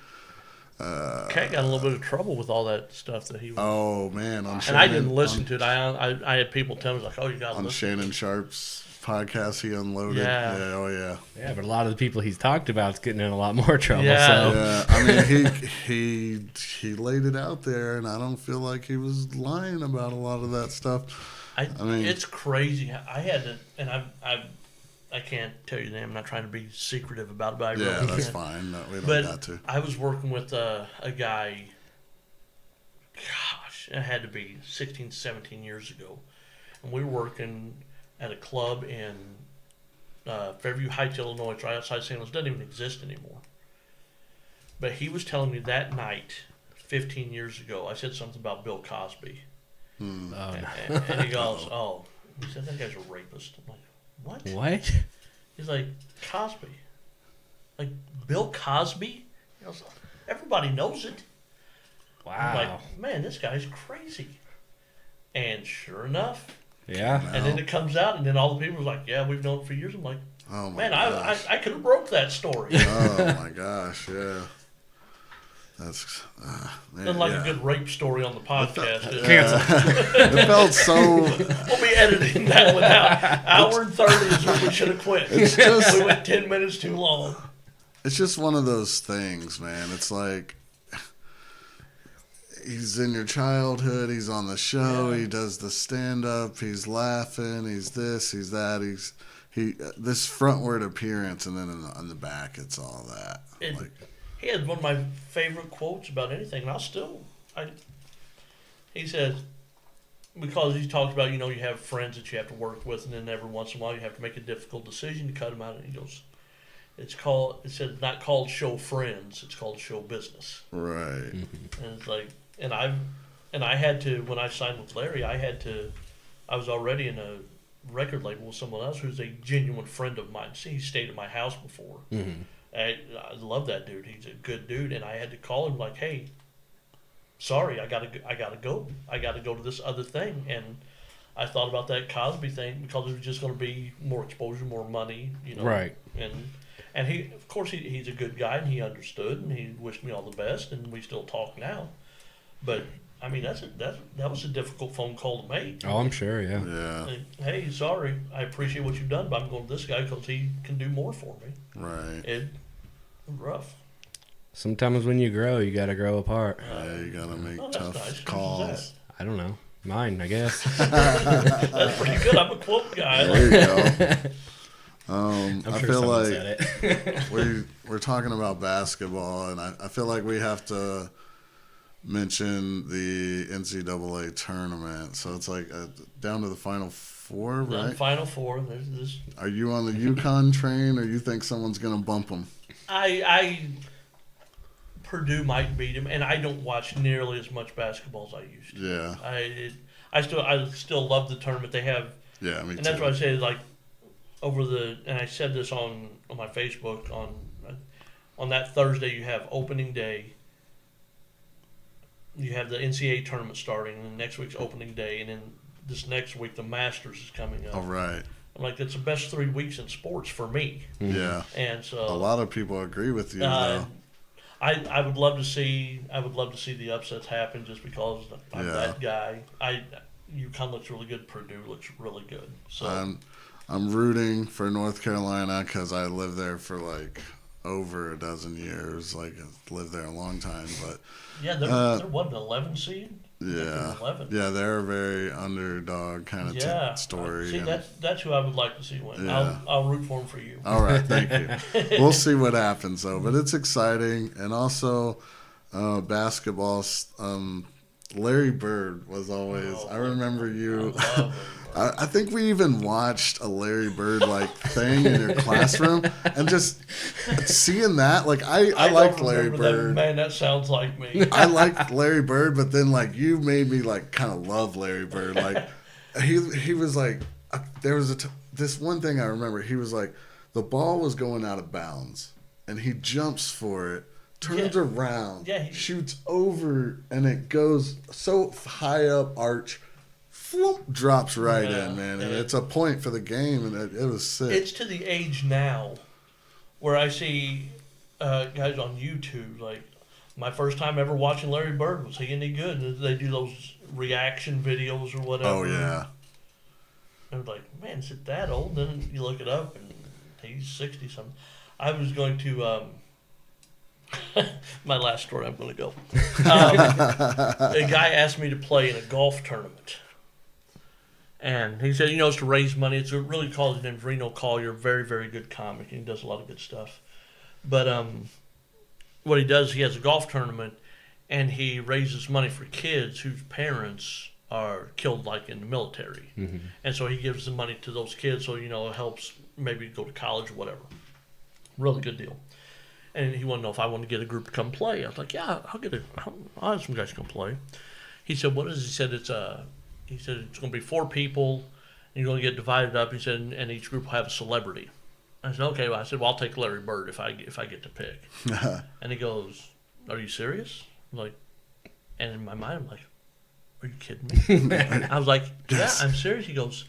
Cat got in a little bit of trouble with all that stuff that he was. Oh man, and I didn't listen to it. I had people tell me like, "Oh, you got to listen." On Shannon Sharp's podcast, he unloaded. Yeah. Oh yeah. Yeah, but a lot of the people he's talked about is getting in a lot more trouble. Yeah. So. Yeah. I mean, he laid it out there, and I don't feel like he was lying about a lot of that stuff. I mean, it's crazy. I had to, and I can't tell you the name. I'm not trying to be secretive about it, but I really that's can't. fine. No, we don't But got to. I was working with a guy, gosh, it had to be 16, 17 years ago. And we were working at a club in Fairview Heights, Illinois. It's right outside St. Louis. It doesn't even exist anymore. But he was telling me that night, 15 years ago, I said something about Bill Cosby. And he goes, he said, that guy's a rapist. I'm like, what? He's like, Cosby. Like, Bill Cosby? I was like, everybody knows it. Wow. I'm like, man, this guy's crazy. And sure enough. Yeah. And then it comes out, and then all the people are like, yeah, we've known it for years. I'm like, oh my man, gosh. I could have broke that story. Oh my gosh, yeah. That's Nothing like a good rape story on the podcast. It felt so. We'll be editing that one out. Hour and 30 is when we should have quit. We went 10 minutes too long. It's just one of those things, man. It's like he's in your childhood. He's on the show. Yeah. He does the stand-up. He's laughing. He's this. He's that. This frontward appearance, and then on the back, it's all that. He had one of my favorite quotes about anything, and he says, because he talked about, you have friends that you have to work with, and then every once in a while you have to make a difficult decision to cut them out. And he goes, it said not called show friends, it's called show business. Right. And it's like, and I had to, when I signed with Larry, I was already in a record label with someone else who's a genuine friend of mine. See, he stayed at my house before. I love that dude. He's a good dude, and I had to call him like, hey, sorry, I gotta go. I gotta go to this other thing. And I thought about that Cosby thing because it was just going to be more exposure, more money, Right. And he, of course, he's a good guy, and he understood, and he wished me all the best, and we still talk now. But I mean, that was a difficult phone call to make. Oh, I'm sure, yeah. Yeah. Like, hey, sorry, I appreciate what you've done, but I'm going to this guy because he can do more for me. Right. It was rough. Sometimes when you grow, you got to grow apart. Yeah, you gotta make that's tough nice. Whose is calls. I don't know. Mine, I guess. That's pretty good. I'm a quote guy. There you go. I'm I sure feel someone like said it. we're talking about basketball, and I feel like we have to mention the NCAA tournament. So it's like down to the Final Four, The right? Final Four. There's this. Are you on the UConn train, or you think someone's gonna bump them? Purdue might beat him, and I don't watch nearly as much basketball as I used to. Yeah. I still love the tournament they have, Yeah, me and too. that's why I say like and I said this on my Facebook on that Thursday you have opening day. You have the NCAA tournament starting, and then next week's opening day, and then this next week the Masters is coming up. All right. I'm like, it's the best 3 weeks in sports for me. Yeah. And so A lot of people agree with you, though. I would love to see the upsets happen just because I'm that guy. UConn looks really good. Purdue looks really good. So I'm rooting for North Carolina because I lived there for like over a dozen years. Like I've lived there a long time, but yeah, they're what, an 11 seed? Yeah, 11. Yeah, they're a very underdog kind of story. See, that's who I would like to see win. Yeah. I'll root for him for you. All right, thank you. We'll see what happens though, but it's exciting, and also basketball. Larry Bird was always. I remember you. I think we even watched a Larry Bird thing in your classroom, and just seeing that, I liked Larry Bird. Man, that sounds like me. I liked Larry Bird, but then you made me kind of love Larry Bird. He was there was this one thing I remember. He was the ball was going out of bounds, and he jumps for it, turns around, shoots over, and it goes so high up arch. Drops right in, man, and it's a point for the game, and it was sick. It's to the age now where I see guys on YouTube, my first time ever watching Larry Bird, was he any good? And they do those reaction videos or whatever. Oh, yeah. And I'm like, man, is it that old? Then you look it up, and he's 60-something. I was going to... my last story, I'm going to go. A guy asked me to play in a golf tournament. And he said, it's to raise money. It's a really college named Reno Collier, very, very good comic. He does a lot of good stuff. But what he does, he has a golf tournament, and he raises money for kids whose parents are killed, in the military. Mm-hmm. And so he gives the money to those kids so, it helps maybe go to college or whatever. Really good deal. And he wanted to know if I wanted to get a group to come play. I was like, yeah, I'll have some guys come play. He said, what is it? He said, it's going to be 4 people, and you're going to get divided up. He said, and each group will have a celebrity. I said, okay. Well, I said, I'll take Larry Bird if I get to pick. And he goes, are you serious? I'm like, and in my mind, I'm like, are you kidding me? I was like, yeah, I'm serious. He goes,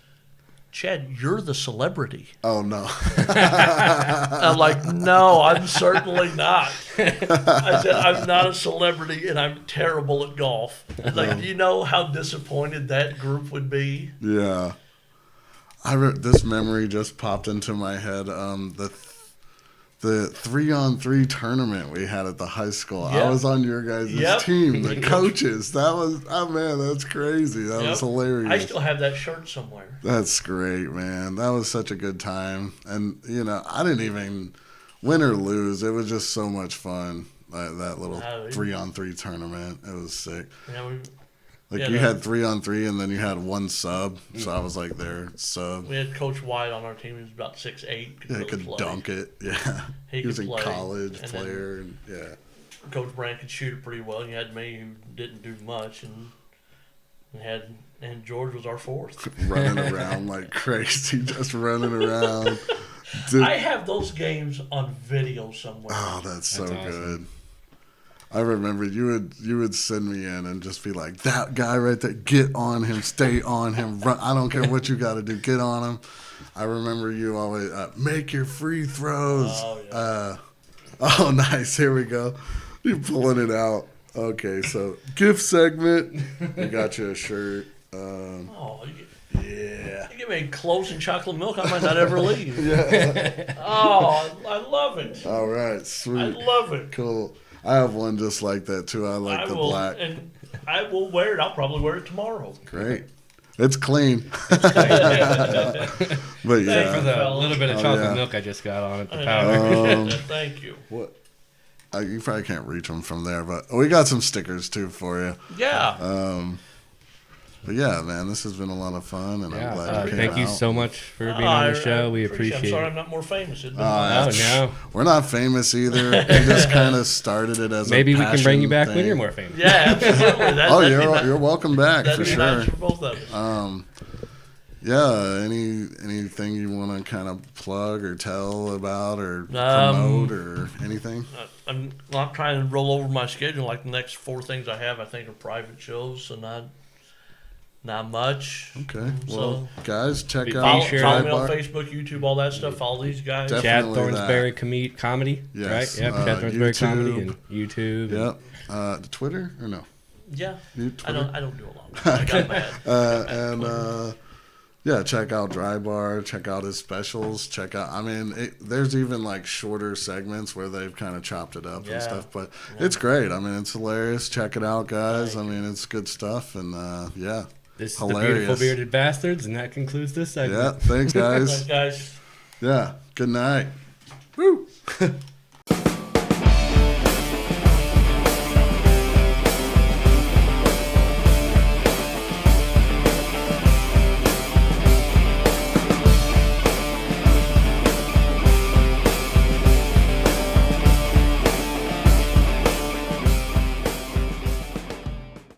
Chad, you're the celebrity. Oh, no. I'm like, no, I'm certainly not. I said, I'm not a celebrity, and I'm terrible at golf. Do you know how disappointed that group would be? Yeah. This memory just popped into my head. The 3-on-3 tournament we had at the high school. Yep. I was on your guys' team, the coaches. That was, that's crazy. That was hilarious. I still have that shirt somewhere. That's great, man. That was such a good time. And, I didn't even win or lose. It was just so much fun, that little 3-on-3 tournament. It was sick. Yeah, Like Yeah, you no. had 3-on-3, and then you had one sub. So I was like their sub. We had Coach White on our team. He was about 6'8". Yeah, really he could play. dunk it. Yeah, He was could a play, college and then- player. And, yeah, Coach Brand could shoot it pretty well. And you had me who didn't do much, and George was our fourth. running around like crazy, just running around. Dude. I have those games on video somewhere. Oh, that's so That's awesome. good. I remember you would send me in and just be like, that guy right there, get on him, stay on him, run. I don't care what you got to do, get on him. I remember you always make your free throws. Oh, yeah. Oh, nice. Here we go. You're pulling it out. Okay, so gift segment. We got you a shirt. Oh, Yeah. you give me clothes and chocolate milk, I might not ever leave. Yeah. Oh, I love it. All right, I sweet. love it. Cool. I have one just like that too. I like the will, black. and I will wear it. I'll probably wear it tomorrow. Great. It's clean. But For yeah. the little bit of Oh, chocolate yeah. milk I just got on it, the I powder. appreciate that. Thank you. What? You probably can't reach them from there, but we got some stickers too for you. Yeah. But yeah, man, this has been a lot of fun, and I'm glad you came Thank you out. so much for being on the show. We appreciate I'm sorry it. I'm not more famous. It'd been Oh, fun. no. We're not famous either. We just kind of started it as Maybe a we can bring you back passion when you're thing. more famous. Yeah, absolutely. Oh, That'd be nice. you're welcome back That'd for be sure. nice for both of us. Yeah, anything you want to kind of plug or tell about or promote or anything? I'm not trying to roll over my schedule. Like the next 4 things I have, I think are private shows, so not much. Okay, So well, guys, check Be out sure- follow me on Bar. Facebook, YouTube, all that stuff. Follow these guys. Def- Chad Definitely Thornsberry comedy, Yes, right? Yep, Chad Thornsberry YouTube. comedy and YouTube. Yep. Twitter or no? Yeah, You Twitter? I don't do a lot. I got mad. Yeah, check out Dry Bar. Check out his specials. Check out. I mean, there's even like shorter segments where they've kind of chopped it up Yeah. and stuff. But it's great. I mean, it's hilarious. Check it out, guys. Thank I mean, it's good stuff. And yeah, This is hilarious. the Beautiful Bearded Bastards, and that concludes this segment. Yeah. Thanks, guys. Thanks, guys. Yeah. Good night. Woo.